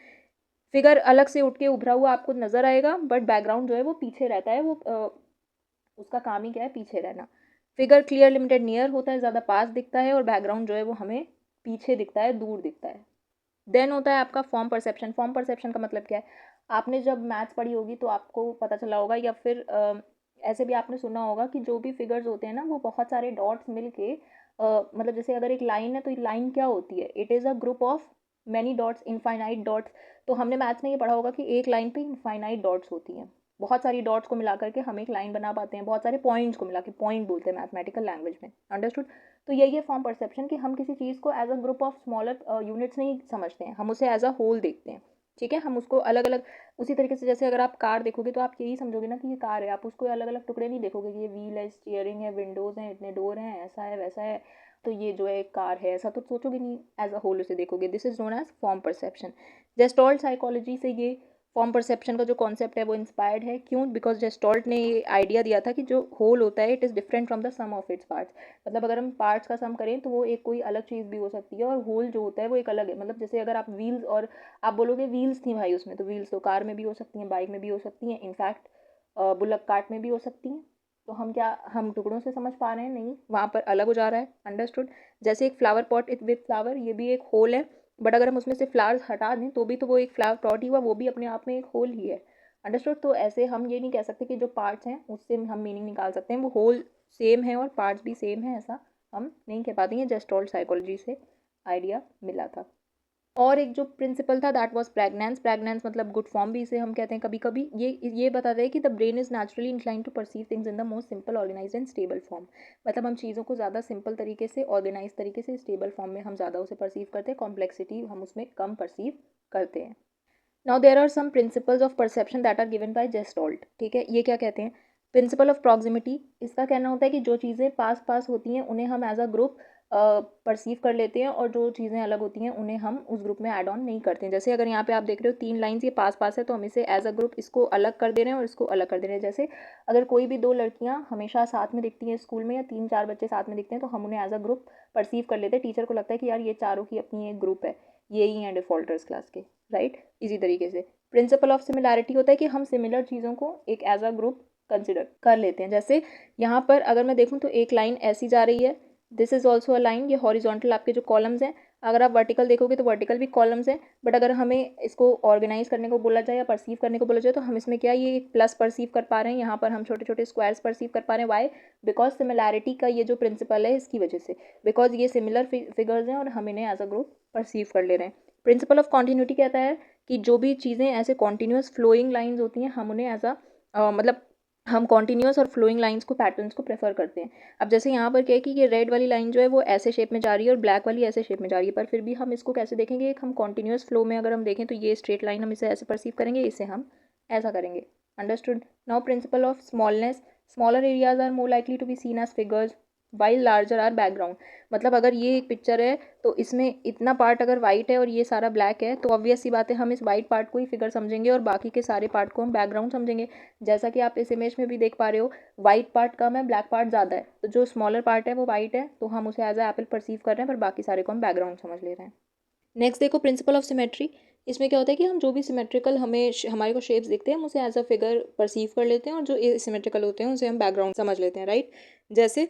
Speaker 1: फिगर अलग से उठ के उभरा हुआ आपको नजर आएगा, बट बैकग्राउंड जो है वो पीछे रहता है, वो उसका काम ही क्या है? पीछे रहना। फिगर क्लियर लिमिटेड नियर होता है, ज़्यादा पास दिखता है, और बैकग्राउंड जो है वो हमें पीछे दिखता है, दूर दिखता है। देन होता है आपका फॉर्म परसेप्शन। फॉर्म परसेप्शन का मतलब क्या है? आपने जब मैथ्स पढ़ी होगी तो आपको पता चला होगा, या फिर ऐसे भी आपने सुना होगा कि जो भी फिगर्स होते हैं ना वो बहुत सारे डॉट्स मिल के मतलब जैसे अगर एक लाइन है तो लाइन क्या होती है? It is a group of many dots, infinite dots. तो हमने मैथ्स में ये पढ़ा होगा कि एक लाइन पे इनफाइनाइट डॉट्स होती हैं। बहुत सारी डॉट्स को मिला करके हम एक लाइन बना पाते हैं, बहुत सारे पॉइंट्स को मिला के पॉइंट बोलते हैं मैथमेटिकल लैंग्वेज में। अंडरस्टूड। तो यही है फॉर्म परसेप्शन, कि हम किसी चीज़ को as a group of smaller units नहीं समझते हैं, हम उसे एज अ होल देखते हैं। ठीक है, हम उसको अलग अलग उसी तरीके से, जैसे अगर आप कार देखोगे तो आप यही समझोगे ना कि ये कार है, आप उसको अलग अलग टुकड़े नहीं देखोगे कि ये व्हील है, स्टीयरिंग है, विंडोज़ हैं, इतने डोर हैं, ऐसा है वैसा है, तो ये जो है एक कार है, ऐसा तो सोचोगे नहीं, एज अ होल उसे देखोगे। This is known as form perception. Gestalt psychology से ये फॉर्म परसेप्शन का जो कॉन्सेप्ट है वो इंस्पायर्ड है। क्यों? बिकॉज जेस्टॉल्ट ने ये आइडिया दिया था कि जो होल होता है it is different from the sum of its parts. मतलब अगर हम पार्ट्स का सम करें तो वो एक कोई अलग चीज़ भी हो सकती है, और होल जो होता है वो एक अलग है। मतलब जैसे अगर आप व्हील्स, और आप बोलोगे व्हील्स थी भाई उसमें, तो व्हील्स तो कार में भी हो सकती हैं, बाइक में भी हो सकती हैं, इनफैक्ट बुलक कार्ट में भी हो सकती हैं। तो हम टुकड़ों से समझ पा रहे हैं? नहीं, वहाँ पर अलग हो जा रहा है। अंडरस्टूड। जैसे एक फ्लावर पॉट विथ फ्लावर, ये भी एक होल है, बट अगर हम उसमें से फ्लावर्स हटा दें तो भी तो वो एक फ्लावर पॉट ही हुआ, वो भी अपने आप में एक होल ही है। अंडरस्टूड। तो ऐसे हम ये नहीं कह सकते कि जो पार्ट्स हैं उससे हम मीनिंग निकाल सकते हैं, वो होल सेम है और पार्ट्स भी सेम है, ऐसा हम नहीं कह पाते हैं। जेस्टॉल्ट साइकोलॉजी से आइडिया मिला था। और एक जो प्रिंसिपल था दैट वाज प्रेग्नेंस। प्रेग्नेंस मतलब गुड फॉर्म भी इसे हम कहते हैं कभी कभी। ये बताता है कि the brain is naturally incline to perceive things in the most simple organise and stable form. मतलब हम चीज़ों को ज़्यादा सिंपल तरीके से, ऑर्गेनाइज तरीके से, स्टेबल फॉर्म में हम ज़्यादा उसे परसीव करते हैं, कॉम्प्लेक्सिटी हम उसमें कम परसीव करते हैं। Now there are some principles of perception that are given by gestalt. ठीक है, ये क्या कहते हैं? Principle of proximity. इसका कहना होता है कि जो चीज़ें पास पास होती हैं उन्हें हम एज अ ग्रुप परसीव कर लेते हैं, और जो चीज़ें अलग होती हैं उन्हें हम उस ग्रुप में ऐड ऑन नहीं करते हैं। जैसे अगर यहाँ पे आप देख रहे हो 3 लाइन्स ये पास पास है, तो हम इसे एज अ ग्रुप इसको अलग कर दे रहे हैं और इसको अलग कर दे रहे हैं। जैसे अगर कोई भी 2 लड़कियाँ हमेशा साथ में दिखती हैं स्कूल में, या 3-4 बच्चे साथ में दिखते हैं, तो हम उन्हें एज अ ग्रुप परसीव कर लेते हैं। टीचर को लगता है कि यार ये चारों की अपनी एक ग्रुप है, ये ही हैं डिफॉल्टर्स क्लास के, राइट। इसी तरीके से प्रिंसिपल ऑफ सिमिलैरिटी होता है कि हम सिमिलर चीज़ों को एक एज अ ग्रुप कंसिडर कर लेते हैं। जैसे यहाँ पर अगर मैं देखूँ तो एक लाइन ऐसी जा रही है, this is also a line. ये हॉरिजॉन्टल आपके जो कॉलम्स हैं, अगर आप वर्टिकल देखोगे तो वर्टिकल भी कॉलम्स हैं, बट अगर हमें इसको ऑर्गेनाइज करने को बोला जाए या परसीव करने को बोला जाए तो हम इसमें क्या, ये प्लस परसीव कर पा रहे हैं, यहाँ पर हम छोटे छोटे स्क्वायर्स परसीव कर पा रहे हैं। वाई? बिकॉज सिमिलैरिटी का ये जो प्रिंसिपल है इसकी वजह से, बिकॉज ये सिमिलर फिगर्स हैं और हम इन्हें एज अ ग्रुप परसीव कर ले रहे हैं। प्रिंसिपल ऑफ कॉन्टिन्यूटी कहता है कि जो भी चीज़ें ऐसे कॉन्टीन्यूस फ्लोइंग लाइंस होती हैं हम उन्हें एज अ मतलब हम कॉन्टीन्यूस और फ्लोइंग लाइंस को, पैटर्न्स को प्रेफर करते हैं। अब जैसे यहाँ पर क्या है कि ये रेड वाली लाइन जो है वो ऐसे शेप में जा रही है और ब्लैक वाली ऐसे शेप में जा रही है, पर फिर भी हम इसको कैसे देखेंगे? एक हम कॉन्टीन्यूस फ्लो में अगर हम देखें तो ये स्ट्रेट लाइन हम इसे ऐसे परसीव करेंगे, इसे हम ऐसा करेंगे। Understood. Now principle of smallness. Smaller areas are more likely to be seen as figures. While larger are background. मतलब अगर ये एक पिक्चर है तो इसमें इतना पार्ट अगर वाइट है और ये सारा ब्लैक है तो ऑब्वियस सी बात है हम इस वाइट पार्ट को ही फिगर समझेंगे और बाकी के सारे पार्ट को हम बैकग्राउंड समझेंगे। जैसा कि आप इस इमेज में भी देख पा रहे हो, वाइट पार्ट कम है, ब्लैक पार्ट ज़्यादा है, तो जो स्मॉलर पार्ट है वो वाइट है तो हम उसे एज अ एप्पल परसीव कर रहे हैं, पर बाकी सारे को हम बैकग्राउंड समझ ले रहे हैं। नेक्स्ट देखो प्रिंसिपल ऑफ सिमेट्री। इसमें क्या होता है कि हम जो भी सिमेट्रिकल हमारे को शेप्स दिखते हैं हम उसे एज अ फिगर परसीव कर लेते हैं और जो सिमेट्रिकल होते हैं उसे हम बैकग्राउंड समझ लेते हैं, राइट। जैसे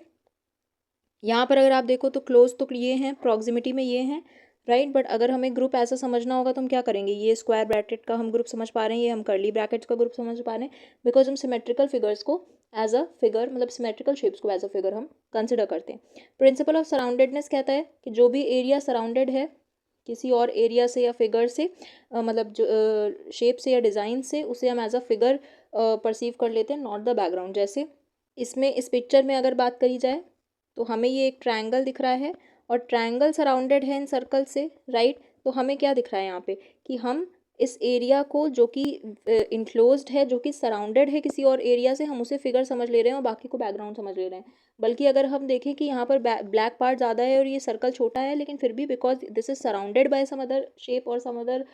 Speaker 1: यहाँ पर अगर आप देखो तो क्लोज तो ये हैं, प्रॉक्सिमिटी में ये हैं, राइट। बट अगर हमें ग्रुप ऐसा समझना होगा तो हम क्या करेंगे, ये स्क्वायर ब्रैकेट का हम ग्रुप समझ पा रहे हैं, ये हम कर्ली ब्रैकेट्स का ग्रुप समझ पा रहे हैं, बिकॉज हम सिमेट्रिकल फिगर्स को एज अ फिगर, मतलब सिमेट्रिकल शेप्स को एज अ फिगर हम कंसिडर करते हैं। प्रिंसिपल ऑफ सराउंडेडनेस कहता है कि जो भी एरिया सराउंडेड है किसी और एरिया से या फिगर से, मतलब जो शेप से या डिज़ाइन से, उसे हम एज अ फिगर परसीव कर लेते हैं, नॉट द बैकग्राउंड। जैसे इसमें इस पिक्चर में अगर बात करी जाए तो हमें ये एक ट्रायंगल दिख रहा है और ट्रायंगल सराउंडेड है इन सर्कल से, राइट। तो हमें क्या दिख रहा है यहाँ पे कि हम इस एरिया को जो कि इनक्लोज्ड है, जो कि सराउंडेड है किसी और एरिया से, हम उसे फिगर समझ ले रहे हैं और बाकी को बैकग्राउंड समझ ले रहे हैं। बल्कि अगर हम देखें कि यहाँ पर ब्लैक पार्ट ज़्यादा है और ये सर्कल छोटा है, लेकिन फिर भी because this is surrounded by some other shape और सम अदर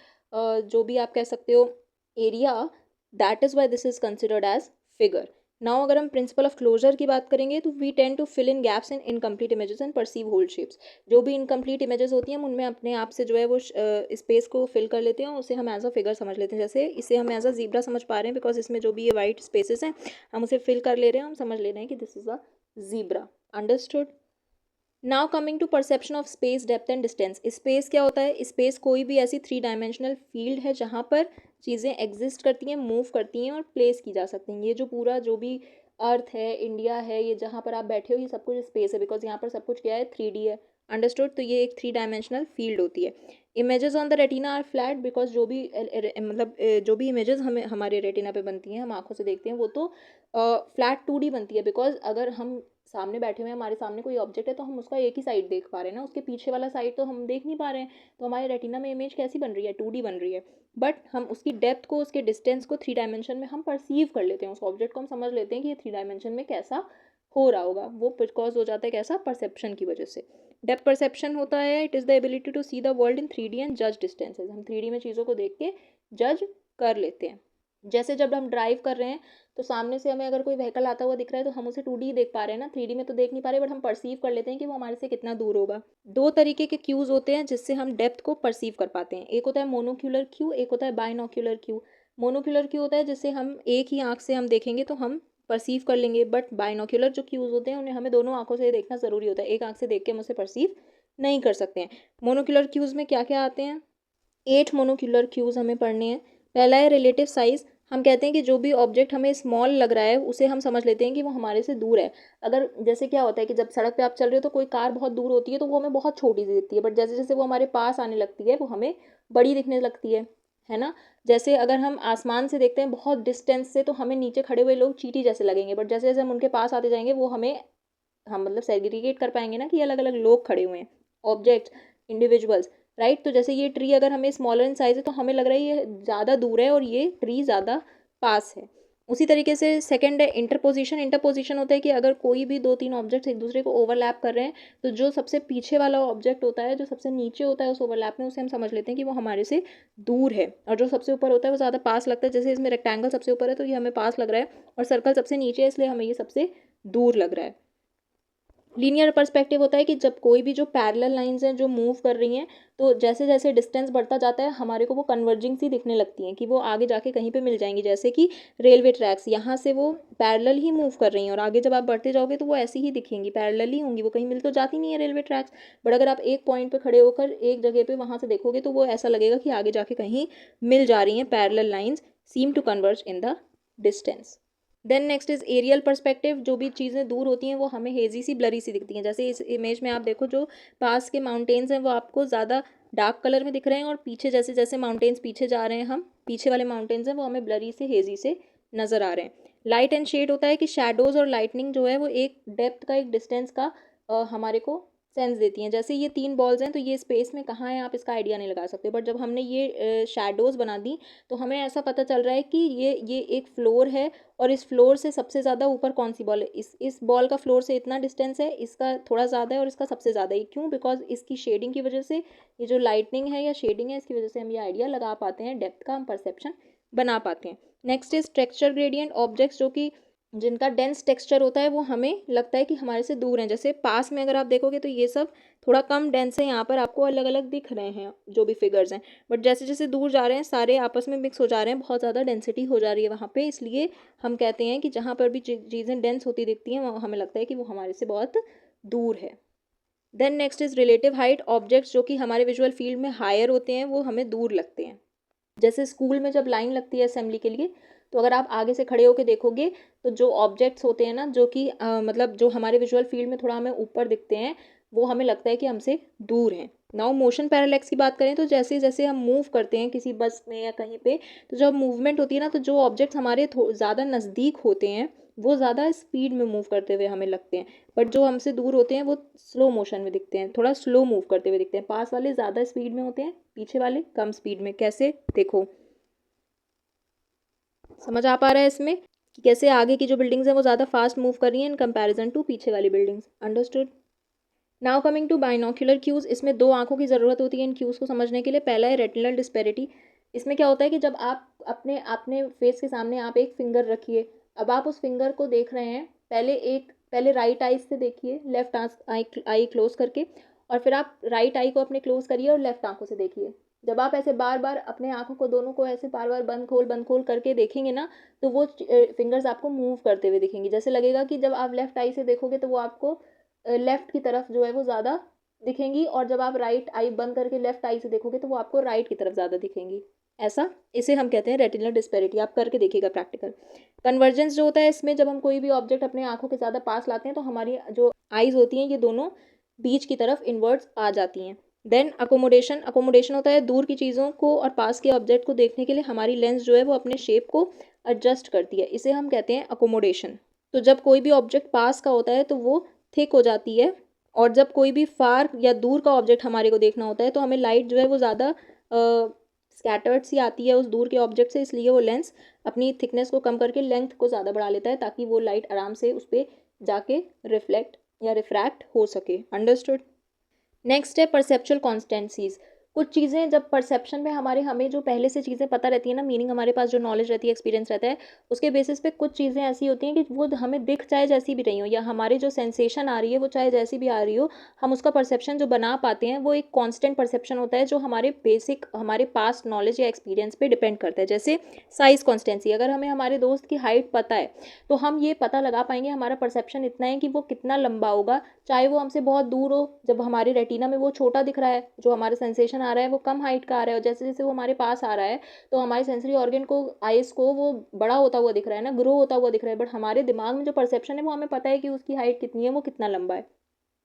Speaker 1: जो भी आप कह सकते हो area, that is why this is considered as figure. Now अगर हम प्रिंसिपल ऑफ क्लोजर की बात करेंगे तो we tend to fill in gaps in incomplete images and perceive whole shapes. जो भी इनकम्प्लीट इमेजेस होती हैं हम उनमें अपने आप से जो है वो स्पेस को फिल कर लेते हैं और उसे हम एज अ फिगर समझ लेते हैं। जैसे इसे हम एज अ जीब्रा समझ पा रहे हैं बिकॉज इसमें जो भी ये वाइट स्पेसेस हैं हम उसे फिल कर ले रहे हैं, हम समझ ले रहे हैं कि this is a zebra. Understood. Now coming to perception of space, depth and distance. Space क्या होता है, स्पेस कोई भी ऐसी 3 डायमेंशनल फील्ड है जहाँ पर चीज़ें एग्जिस्ट करती हैं, मूव करती हैं और प्लेस की जा सकती हैं। ये जो पूरा जो भी अर्थ है, इंडिया है, ये जहाँ पर आप बैठे हो, ये सब कुछ स्पेस है बिकॉज यहाँ पर सब कुछ क्या है, 3D है। अंडरस्टूड। तो ये एक 3 डायमेंशनल फील्ड होती है। Images on the retina are flat because जो भी मतलब जो भी इमेजेस हमें हमारे रेटिना पे बनती हैं, हम आंखों से देखते हैं, वो तो फ्लैट 2D बनती है। बिकॉज अगर हम सामने बैठे हुए हैं, हमारे सामने कोई ऑब्जेक्ट है तो हम उसका एक ही साइड देख पा रहे हैं ना, उसके पीछे वाला साइड तो हम देख नहीं पा रहे हैं। तो हमारे रेटिना में इमेज कैसी बन रही है, 2D बन रही है। बट हम उसकी डेप्थ को, उसके डिस्टेंस को 3 डायमेंशन में हम परसीव कर लेते हैं, उस ऑब्जेक्ट को हम समझ लेते हैं कि ये 3 डायमेंशन में कैसा हो रहा होगा। वो बिकॉज हो जाता है कैसा, परसेप्शन की वजह से। डेप्थ परसेप्शन होता है, it is the ability to see the world in 3D and जज डिस्टेंसेज। हम 3D में चीज़ों को देख के जज कर लेते हैं। जैसे जब हम ड्राइव कर रहे हैं तो सामने से हमें अगर कोई व्हीकल आता हुआ दिख रहा है तो हम उसे 2D देख पा रहे हैं ना, 3D में तो देख नहीं पा रहे, बट हम परसीव कर लेते हैं कि वो हमारे से कितना दूर होगा। दो तरीके के क्यूज होते हैं जिससे हम डेप्थ को परसीव कर पाते हैं। एक होता है मोनोक्यूलर क्यू, एक होता है बाइनोक्यूलर क्यू। मोनोक्यूलर क्यू होता है जिससे हम एक ही आंख से हम देखेंगे तो हम परसीव कर लेंगे, बट बाइनोक्यूलर जो क्यूज होते हैं उन्हें हमें दोनों आंखों से देखना ज़रूरी होता है, एक आंख से देख के हम उसे परसीव नहीं कर सकते हैं। मोनोक्यूलर क्यूज में क्या क्या आते हैं, 8 मोनोक्यूलर क्यूज हमें पढ़ने हैं। पहला है रिलेटिव साइज। हम कहते हैं कि जो भी ऑब्जेक्ट हमें स्मॉल लग रहा है उसे हम समझ लेते हैं कि वो हमारे से दूर है। अगर जैसे क्या होता है कि जब सड़क पे आप चल रहे हो तो कोई कार बहुत दूर होती है तो वो हमें बहुत छोटी सी दिखती है, बट जैसे जैसे वो हमारे पास आने लगती है वो हमें बड़ी दिखने लगती है ना। जैसे अगर हम आसमान से देखते हैं बहुत डिस्टेंस से तो हमें नीचे खड़े हुए लोग चींटी जैसे लगेंगे, बट जैसे जैसे हम उनके पास आते जाएंगे वो हमें, हम मतलब सेग्रीगेट कर पाएंगे ना कि अलग अलग लोग खड़े हुए हैं, ऑब्जेक्ट्स, इंडिविजुअल्स, राइट। तो जैसे ये ट्री अगर हमें स्मॉलर इन साइज है तो हमें लग रहा है ये ज़्यादा दूर है और ये ट्री ज़्यादा पास है। उसी तरीके से सेकंड है इंटरपोजिशन। इंटरपोजिशन होता है कि अगर कोई भी 2-3 ऑब्जेक्ट्स एक दूसरे को ओवरलैप कर रहे हैं तो जो सबसे पीछे वाला ऑब्जेक्ट होता है, जो सबसे नीचे होता है उस ओवरलैप में, उसे हम समझ लेते हैं कि वो हमारे से दूर है, और जो सबसे ऊपर होता है वो ज़्यादा पास लगता है। जैसे इसमें रेक्टेंगल सबसे ऊपर है तो ये हमें पास लग रहा है और सर्कल सबसे नीचे है इसलिए हमें ये सबसे दूर लग रहा है। लीनियर पर्सपेक्टिव होता है कि जब कोई भी जो पैरेलल लाइंस हैं जो मूव कर रही हैं तो जैसे जैसे डिस्टेंस बढ़ता जाता है हमारे को वो कन्वर्जिंग सी दिखने लगती हैं कि वो आगे जाके कहीं पे मिल जाएंगी। जैसे कि रेलवे ट्रैक्स, यहाँ से वो पैरेलल ही मूव कर रही हैं और आगे जब आप बढ़ते जाओगे तो वो ऐसी ही दिखेंगी, पैरेलल ही होंगी, वो कहीं मिल तो जाती नहीं है रेलवे ट्रैक्स। बट अगर आप एक पॉइंट पे खड़े होकर एक जगह पे वहाँ से देखोगे तो वो ऐसा लगेगा कि आगे जाके कहीं मिल जा रही हैं। Parallel lines seem to converge in the distance. Then next is aerial perspective. जो भी चीज़ें दूर होती हैं वो हमें हेजी सी, ब्लरी सी दिखती हैं। जैसे इस इमेज में आप देखो जो पास के माउंटेन्स हैं वो आपको ज़्यादा डार्क कलर में दिख रहे हैं और पीछे जैसे जैसे माउंटेन्स पीछे जा रहे हैं, हम पीछे वाले माउंटेन्स हैं वो हमें ब्लरी से, हेजी से नज़र आ रहे हैं। लाइट एंड शेड होता है कि शेडोज़ और लाइटनिंग जो है वो एक डेप्थ का, एक डिस्टेंस का हमारे को सेंस देती हैं। जैसे ये 3 बॉल्स हैं तो ये स्पेस में कहाँ है आप इसका आइडिया नहीं लगा सकते, बट जब हमने ये शैडोज़ बना दी तो हमें ऐसा पता चल रहा है कि ये एक फ्लोर है और इस फ्लोर से सबसे ज़्यादा ऊपर कौन सी बॉल है। इस बॉल का फ्लोर से इतना डिस्टेंस है, इसका थोड़ा ज़्यादा है और इसका सबसे ज़्यादा है। क्यों? बिकॉज इसकी शेडिंग की वजह से, ये जो लाइटनिंग है या शेडिंग है इसकी वजह से हम ये आइडिया लगा पाते हैं, डेप्थ का हम परसेप्शन बना पाते हैं। Next is texture gradient. Objects जो कि जिनका डेंस टेक्सचर होता है वो हमें लगता है कि हमारे से दूर हैं। जैसे पास में अगर आप देखोगे तो ये सब थोड़ा कम डेंस है, यहाँ पर आपको अलग अलग दिख रहे हैं जो भी फिगर्स हैं, बट जैसे जैसे दूर जा रहे हैं सारे आपस में मिक्स हो जा रहे हैं, बहुत ज़्यादा डेंसिटी हो जा रही है वहाँ पे। इसलिए हम कहते हैं कि जहाँ पर भी चीज़ें डेंस होती दिखती हैं वहाँ हमें लगता है कि वो हमारे से बहुत दूर है। Then next is relative height. Objects जो कि हमारे विजुअल फील्ड में हायर होते हैं वो हमें दूर लगते हैं। जैसे स्कूल में जब लाइन लगती है असेंबली के लिए, तो अगर आप आगे से खड़े होकर देखोगे तो जो ऑब्जेक्ट्स होते हैं ना, जो कि मतलब जो हमारे विजुअल फील्ड में थोड़ा हमें ऊपर दिखते हैं, वो हमें लगता है कि हमसे दूर हैं। नाउ मोशन पैरालैक्स की बात करें तो जैसे जैसे हम मूव करते हैं किसी बस में या कहीं पे, तो जब मूवमेंट होती है ना, तो जो ऑब्जेक्ट्स हमारे ज़्यादा नज़दीक होते हैं वो ज़्यादा स्पीड में मूव करते हुए हमें लगते हैं, बट जो हमसे दूर होते हैं वो स्लो मोशन में दिखते हैं, थोड़ा स्लो मूव करते हुए दिखते हैं। पास वाले ज़्यादा स्पीड में होते हैं, पीछे वाले कम स्पीड में। कैसे? देखो, समझ आ पा रहा है इसमें कि कैसे आगे की जो बिल्डिंग्स हैं वो ज़्यादा फास्ट मूव कर रही हैं इन कंपैरिजन टू पीछे वाली buildings. Understood. Now coming to binocular cues. इसमें 2 आंखों की ज़रूरत होती है इन क्यूज़ को समझने के लिए। पहला है रेटिनल डिस्पेरिटी। इसमें क्या होता है कि जब आप अपने अपने फेस के सामने आप एक फिंगर रखिए, अब आप उस फिंगर को देख रहे हैं, पहले राइट आई से देखिए, लेफ्ट आई क्लोज करके, और फिर आप राइट आई को अपने क्लोज करिए और लेफ्ट आंखों से देखिए। जब आप ऐसे बार बार अपने आंखों को दोनों को ऐसे बार बार बंद खोल करके देखेंगे ना, तो वो फिंगर्स आपको मूव करते हुए दिखेंगी। जैसे लगेगा कि जब आप लेफ्ट आई से देखोगे तो वो आपको लेफ्ट की तरफ जो है वो ज़्यादा दिखेंगी, और जब आप राइट आई बंद करके लेफ्ट आई से देखोगे तो वो आपको राइट की तरफ ज़्यादा दिखेंगी। ऐसा, इसे हम कहते हैं रेटिनल डिस्पेरिटी। आप करके देखिएगा प्रैक्टिकल। कन्वर्जेंस जो होता है इसमें, जब हम कोई भी ऑब्जेक्ट अपने आंखों के ज़्यादा पास लाते हैं तो हमारी जो आईज होती हैं ये दोनों बीच की तरफ इनवर्ड्स आ जाती हैं। Then accommodation. अकोमोडेशन होता है दूर की चीज़ों को और पास के ऑब्जेक्ट को देखने के लिए हमारी लेंस जो है वो अपने शेप को एडजस्ट करती है, इसे हम कहते हैं अकोमोडेशन। तो जब कोई भी ऑब्जेक्ट पास का होता है तो वो थिक हो जाती है, और जब कोई भी फार या दूर का ऑब्जेक्ट हमारे को देखना होता है तो हमें लाइट जो है वो ज़्यादा स्कैटर्ड सी आती है उस दूर के ऑब्जेक्ट से, इसलिए वो लेंस अपनी थिकनेस को कम करके लेंथ को ज़्यादा बढ़ा लेता है ताकि वो लाइट आराम से उस पर जाके रिफ्लेक्ट या रिफ्रैक्ट हो सके। अंडरस्टूड। नेक्स्ट है परसेप्चुअल कॉन्स्टेंसीज। कुछ चीज़ें जब परसेप्शन में हमें जो पहले से चीज़ें पता रहती है ना, मीनिंग हमारे पास जो नॉलेज रहती है, एक्सपीरियंस रहता है, उसके बेसिस पे कुछ चीज़ें ऐसी होती हैं कि वो हमें दिख चाहे जैसी भी रही हो, या हमारे जो सेंसेशन आ रही है वो चाहे जैसी भी आ रही हो, हम उसका परसेप्शन जो बना पाते हैं वो एक कॉन्स्टेंट परसेप्शन होता है जो हमारे पास्ट नॉलेज या एक्सपीरियंस पे डिपेंड करता है। जैसे साइज कॉन्स्टेंसी। अगर हमें हमारे दोस्त की हाइट पता है तो हम ये पता लगा पाएंगे, हमारा परसेप्शन इतना है कि वो कितना लंबा होगा, चाहे वो हमसे बहुत दूर हो। जब हमारे रेटिना में वो छोटा दिख रहा है, जो हमारा सेंसेशन आ रहा है वो कम हाइट का आ रहा है, और जैसे जैसे वो हमारे पास आ रहा है तो हमारे सेंसरी ऑर्गन को, आइस को, वो बड़ा होता हुआ दिख रहा है ना, ग्रो होता हुआ दिख रहा है, बट हमारे दिमाग में जो परसेप्शन है वो हमें पता है कि उसकी हाइट कितनी है, वो कितना लंबा है,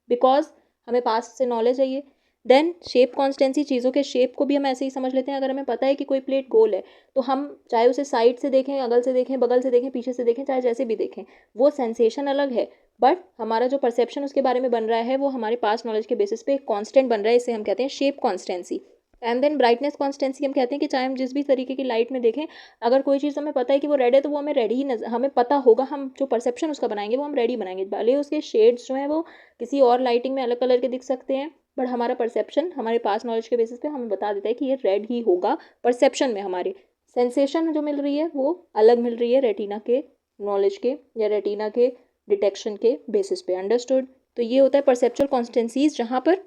Speaker 1: बिकॉज हमें पास से नॉलेज है ये। Then shape constancy. चीज़ों के शेप को भी हम ऐसे ही समझ लेते हैं। अगर हमें पता है कि कोई प्लेट गोल है तो हम चाहे उसे साइड से देखें, अगल से देखें, बगल से देखें, पीछे से देखें, चाहे जैसे भी देखें, वो सेंसेशन अलग है, बट हमारा जो परसेप्शन उसके बारे में बन रहा है वो हमारे पास नॉलेज के बेसिस पे एक कांस्टेंट बन रहा है, इसे हम कहते हैं shape constancy. And then brightness constancy. हम कहते हैं कि चाहे हम जिस भी तरीके की लाइट में देखें, अगर कोई चीज़ हमें पता है कि वो रेड है तो वो हमें रेड ही हमें पता होगा, हम जो परसेप्शन उसका बनाएंगे वो हम रेड ही बनाएंगे, भले उसके शेड्स जो हैं वो किसी और लाइटिंग में अलग कलर के दिख सकते हैं, बट हमारा परसेप्शन हमारे पास नॉलेज के बेसिस पे हमें बता देता है कि ये रेड ही होगा। परसेप्शन में हमारे सेंसेशन जो मिल रही है वो अलग मिल रही है रेटिना के नॉलेज के या रेटिना के डिटेक्शन के बेसिस पे। अंडरस्टूड। तो ये होता है परसेप्चुअल कॉन्स्टेंसीज, जहाँ पर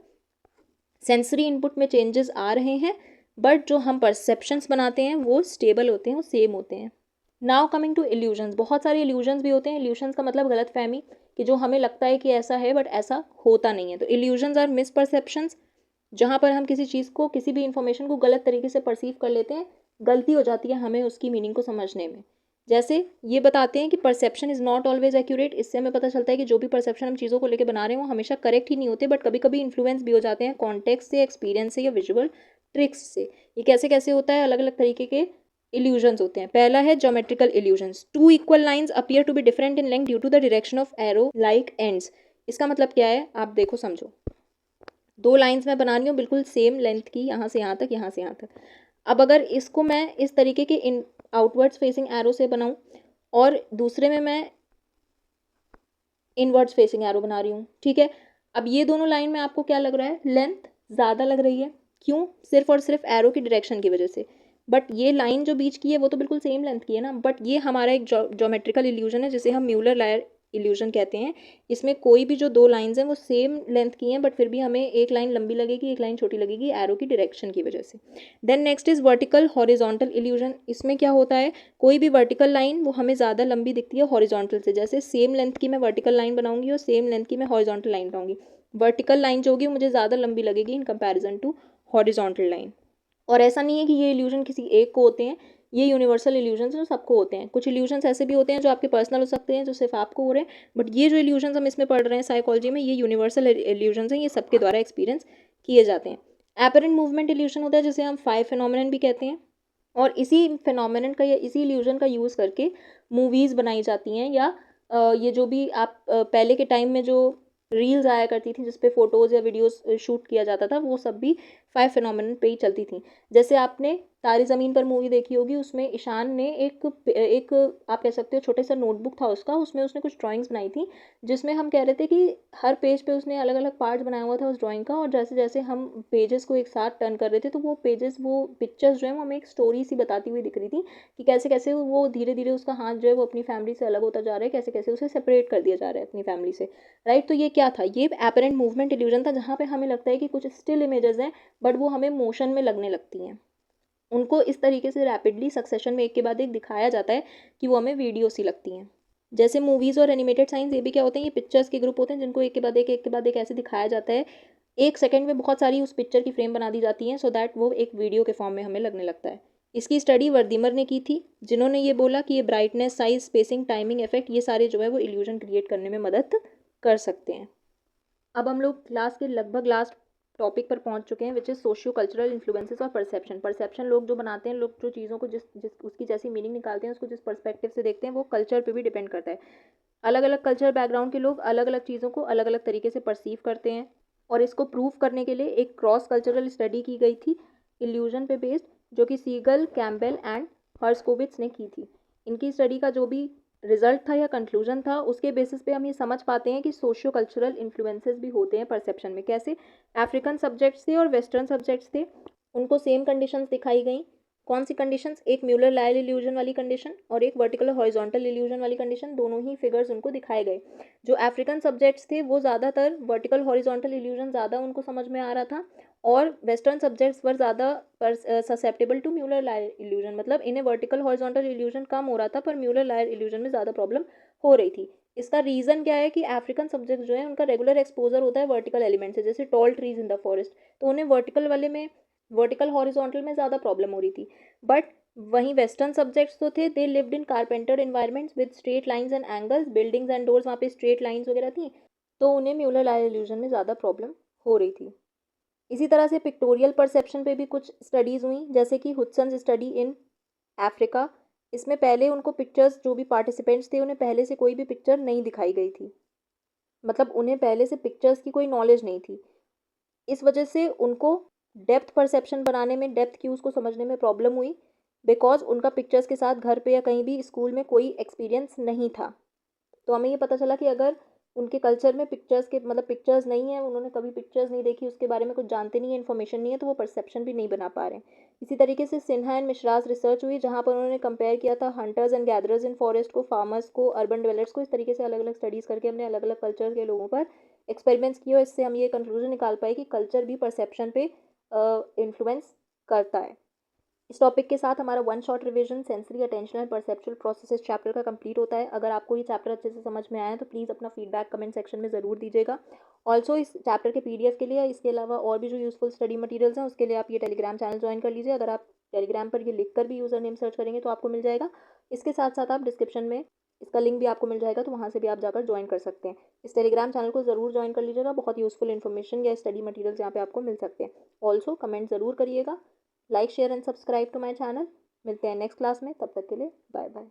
Speaker 1: सेंसरी इनपुट में चेंजेस आ रहे हैं बट जो हम परसेप्शंस बनाते हैं वो स्टेबल होते हैं, वो सेम होते हैं। Now coming to illusions. बहुत सारे इल्यूजन्स भी होते हैं। इल्यूजन्स का मतलब गलत फहमी, कि जो हमें लगता है कि ऐसा है बट ऐसा होता नहीं है। तो इल्यूजन्स आर मिस परसेप्शंस, जहाँ पर हम किसी चीज़ को, किसी भी इंफॉर्मेशन को गलत तरीके से परसीव कर लेते हैं, गलती हो जाती है हमें उसकी मीनिंग को समझने में। जैसे ये बताते हैं कि perception is not always accurate. इससे हमें पता चलता है कि जो भी परसेप्शन हम चीज़ों को लेकर बना रहे हैं वो हमेशा करेक्ट ही नहीं होते, बट कभी कभी इन्फ्लुएंस भी हो जाते हैं कॉन्टेक्स्ट से, एक्सपीरियंस से या विजुअल ट्रिक्स से। ये कैसे कैसे होता है? अलग अलग तरीके के इल्यूजन्स होते हैं। पहला है geometrical illusions. Two equal lines appear to be different in length due to the direction of arrow like ends. इसका मतलब क्या है? आप देखो, समझो। 2 लाइंस मैं बना रही हूँ बिल्कुल सेम लेंथ की, यहाँ से यहाँ तक, यहाँ से यहाँ तक। अब अगर इसको मैं इस तरीके के इन आउटवर्ड्स फेसिंग एरो से बनाऊँ और दूसरे में मैं इनवर्ड्स फेसिंग एरो बना रही हूँ, ठीक है। अब ये दोनों लाइन में आपको क्या लग रहा है, लेंथ ज़्यादा लग रही है, क्यों? सिर्फ और सिर्फ एरो की डायरेक्शन की वजह से। बट ये लाइन जो बीच की है वो तो बिल्कुल सेम लेंथ की है ना। बट ये हमारा एक ज्योमेट्रिकल इल्यूजन है जिसे हम म्यूलर लायर इल्यूजन कहते हैं। इसमें कोई भी जो 2 लाइंस हैं वो सेम लेंथ की हैं, बट फिर भी हमें एक लाइन लंबी लगेगी, एक लाइन छोटी लगेगी एरो की डायरेक्शन की वजह से। Then next is vertical horizontal illusion. इसमें क्या होता है, कोई भी वर्टिकल लाइन वो हमें ज़्यादा लंबी दिखती है हॉरिजॉन्टल से। जैसे सेम लेंथ की मैं वर्टिकल लाइन बनाऊंगी और सेम लेंथ की मैं हॉरिजॉन्टल लाइन बनाऊंगी, वर्टिकल लाइन जो होगी मुझे ज़्यादा लंबी लगेगी in comparison to horizontal line. और ऐसा नहीं है कि ये इल्यूजन किसी एक को होते हैं, ये यूनिवर्सल इल्यूजन जो सबको होते हैं। कुछ इल्यूजन्स ऐसे भी होते हैं जो आपके पर्सनल हो सकते हैं, जो सिर्फ आपको हो रहे हैं, बट ये जो इल्यूजन्स हम इसमें पढ़ रहे हैं साइकोलॉजी में, ये यूनिवर्सल इल्यूजन्स हैं, ये सबके द्वारा एक्सपीरियंस किए जाते हैं। एपरेंट मूवमेंट इल्यूजन होता है जिसे हम 5 फेनोमेनन भी कहते हैं, और इसी फेनोमेनन का या इसी इल्यूजन का यूज़ करके मूवीज़ बनाई जाती हैं, या ये जो भी आप पहले के टाइम में जो रील्स आया करती थी जिसपे फोटोज़ या वीडियोस शूट किया जाता था, वो सब भी 5 फेनोमेनन पे ही चलती थी। जैसे आपने तारे ज़मीन पर मूवी देखी होगी, उसमें ईशान ने एक आप कह सकते हो छोटे सा नोटबुक था उसका, उसमें उसने कुछ ड्राइंग्स बनाई थी, जिसमें हम कह रहे थे कि हर पेज पे उसने अलग अलग पार्ट्स बनाया हुआ था उस ड्राइंग का, और जैसे जैसे हम पेजेस को एक साथ टर्न कर रहे थे तो वो पेजेस, वो पिक्चर्स जो है वो हमें एक स्टोरी सी बताती हुई दिख रही थी कि कैसे कैसे वो धीरे धीरे उसका हाथ जो है वो अपनी फैमिली से अलग होता जा रहा है, कैसे कैसे उसे सेपरेट कर दिया जा रहा है अपनी फैमिली से, राइट। तो ये क्या था, ये एपरेंट मूवमेंट इल्यूजन था, जहाँ पे हमें लगता है कि कुछ स्टिल इमेजेस हैं बट वो हमें मोशन में लगने लगती हैं। उनको इस तरीके से रैपिडली सक्सेशन में एक के बाद एक दिखाया जाता है कि वो हमें वीडियो सी लगती हैं। जैसे मूवीज़ और एनिमेटेड साइंस, ये भी क्या होते हैं, ये पिक्चर्स के ग्रुप होते हैं जिनको एक के बाद एक ऐसे दिखाया जाता है, 1 सेकंड में बहुत सारी उस पिक्चर की फ्रेम बना दी जाती हैं सो दैट वो एक वीडियो के फॉर्म में हमें लगने लगता है। इसकी स्टडी वर्दीमर ने की थी, जिन्होंने ये बोला कि ये brightness, size, spacing, timing effect, ये सारे जो है वो इल्यूजन क्रिएट करने में मदद कर सकते हैं। अब हम लोग क्लास के लगभग लास्ट टॉपिक पर पहुंच चुके हैं, which is socio cultural influences और परसेप्शन। परसेप्शन लोग जो बनाते हैं, लोग जो चीज़ों को जिस जिस उसकी जैसी मीनिंग निकालते हैं, उसको जिस पर्सपेक्टिव से देखते हैं, वो कल्चर पे भी डिपेंड करता है। अलग अलग कल्चर बैकग्राउंड के लोग अलग अलग चीज़ों को अलग अलग तरीके से परसीव करते हैं, और इसको प्रूव करने के लिए एक क्रॉस कल्चरल स्टडी की गई थी इल्यूजन पे बेस्ड, जो कि सीगल, कैम्पबेल एंड हर्स्कोविट्स ने की थी। इनकी स्टडी का जो भी रिजल्ट था या कंक्लूजन था, उसके बेसिस पे हम ये समझ पाते हैं कि सोशियो कल्चरल इन्फ्लुएंसेस भी होते हैं परसेप्शन में। कैसे? अफ्रीकन सब्जेक्ट्स थे और वेस्टर्न सब्जेक्ट्स थे, उनको सेम कंडीशंस दिखाई गई। कौन सी कंडीशंस? एक म्यूलर लायर इल्यूजन वाली कंडीशन और एक वर्टिकल हॉरिजॉन्टल इल्यूजन वाली कंडीशन, दोनों ही फिगर्स उनको दिखाए गए। जो अफ्रीकन सब्जेक्ट्स थे वो ज़्यादातर वर्टिकल हॉरिजॉन्टल इल्यूजन ज़्यादा उनको समझ में आ रहा था, और वेस्टर्न सब्जेक्ट्स वर ज़्यादा susceptible to Muller Lyer illusion, मतलब इन्हें वर्टिकल हॉरिजॉन्टल इल्यूजन कम हो रहा था पर म्यूलर लायर इल्यूजन में ज़्यादा प्रॉब्लम हो रही थी। इसका रीज़न क्या है कि अफ्रीकन सब्जेक्ट जो है उनका रेगुलर एक्सपोजर होता है वर्टिकल एलिमेंट से, जैसे tall trees in the forest, तो उन्हें वर्टिकल वाले में, वर्टिकल हॉरिजॉन्टल में ज़्यादा प्रॉब्लम हो रही थी। बट वहीं वेस्टर्न सब्जेक्ट्स तो थे, they lived in carpenter environments with straight lines and angles, buildings and doors वहाँ पे स्ट्रेट लाइंस वगैरह थी, तो उन्हें म्यूलर लायर इल्यूजन में ज़्यादा प्रॉब्लम हो रही थी। इसी तरह से पिक्टोरियल परसेप्शन पे भी कुछ स्टडीज़ हुई, जैसे कि हुडसन्स स्टडी इन अफ्रीका। इसमें पहले उनको पिक्चर्स, जो भी पार्टिसिपेंट्स थे उन्हें पहले से कोई भी पिक्चर नहीं दिखाई गई थी, मतलब उन्हें पहले से पिक्चर्स की कोई नॉलेज नहीं थी। इस वजह से उनको डेप्थ परसेप्शन बनाने में, डेप्थ की उसको समझने में प्रॉब्लम हुई, बिकॉज उनका पिक्चर्स के साथ घर पे या कहीं भी स्कूल में कोई एक्सपीरियंस नहीं था। तो हमें ये पता चला कि अगर उनके कल्चर में पिक्चर्स के, मतलब पिक्चर्स नहीं है, उन्होंने कभी पिक्चर्स नहीं देखी, उसके बारे में कुछ जानते नहीं है, इन्फॉर्मेशन नहीं है, तो वो परसेप्शन भी नहीं बना पा रहे हैं। इसी तरीके से सिन्हा एंड मिश्रास रिसर्च हुई, जहाँ पर उन्होंने कंपेयर किया था hunters and gatherers in forest को, फार्मर्स को, अर्बन डेवलपर्स को। इस तरीके से अलग अलग स्टडीज़ करके हमने अलग अलग कल्चर के लोगों पर एक्सपेरिमेंट्स किए, और इससे हम ये कंक्लूजन निकाल पाए कि कल्चर भी परसेप्शन पे इन्फ्लुएंस करता है। इस टॉपिक के साथ हमारा one shot revision sensory, attentional, perceptual processes chapter का कंप्लीट होता है। अगर आपको ये चैप्टर अच्छे से समझ में आया है तो प्लीज़ अपना फीडबैक कमेंट सेक्शन में ज़रूर दीजिएगा। ऑल्सो इस चैप्टर के पीडीएफ के लिए, इसके अलावा और भी जो यूजफुल स्टडी मटेरियल्स हैं उसके लिए आप ये टेलीग्राम चैनल ज्वाइन कर लीजिए। अगर आप टेलीग्राम पर ये लिख कर भी यूज़र नेम सर्च करेंगे तो आपको मिल जाएगा। इसके साथ साथ आप डिस्क्रिप्शन में इसका लिंक भी आपको मिल जाएगा, तो वहाँ से भी आप जाकर ज्वाइन कर सकते हैं। इस टेलीग्राम चैनल को ज़रूर ज्वाइन कर लीजिएगा, बहुत यूजफुल इन्फॉर्मेशन या स्टडी मटेरियल्स यहाँ पे आपको मिल सकते हैं। ऑल्सो कमेंट ज़रूर करिएगा, like, share and subscribe to my channel. मिलते हैं नेक्स्ट क्लास में, तब तक के लिए बाय बाय।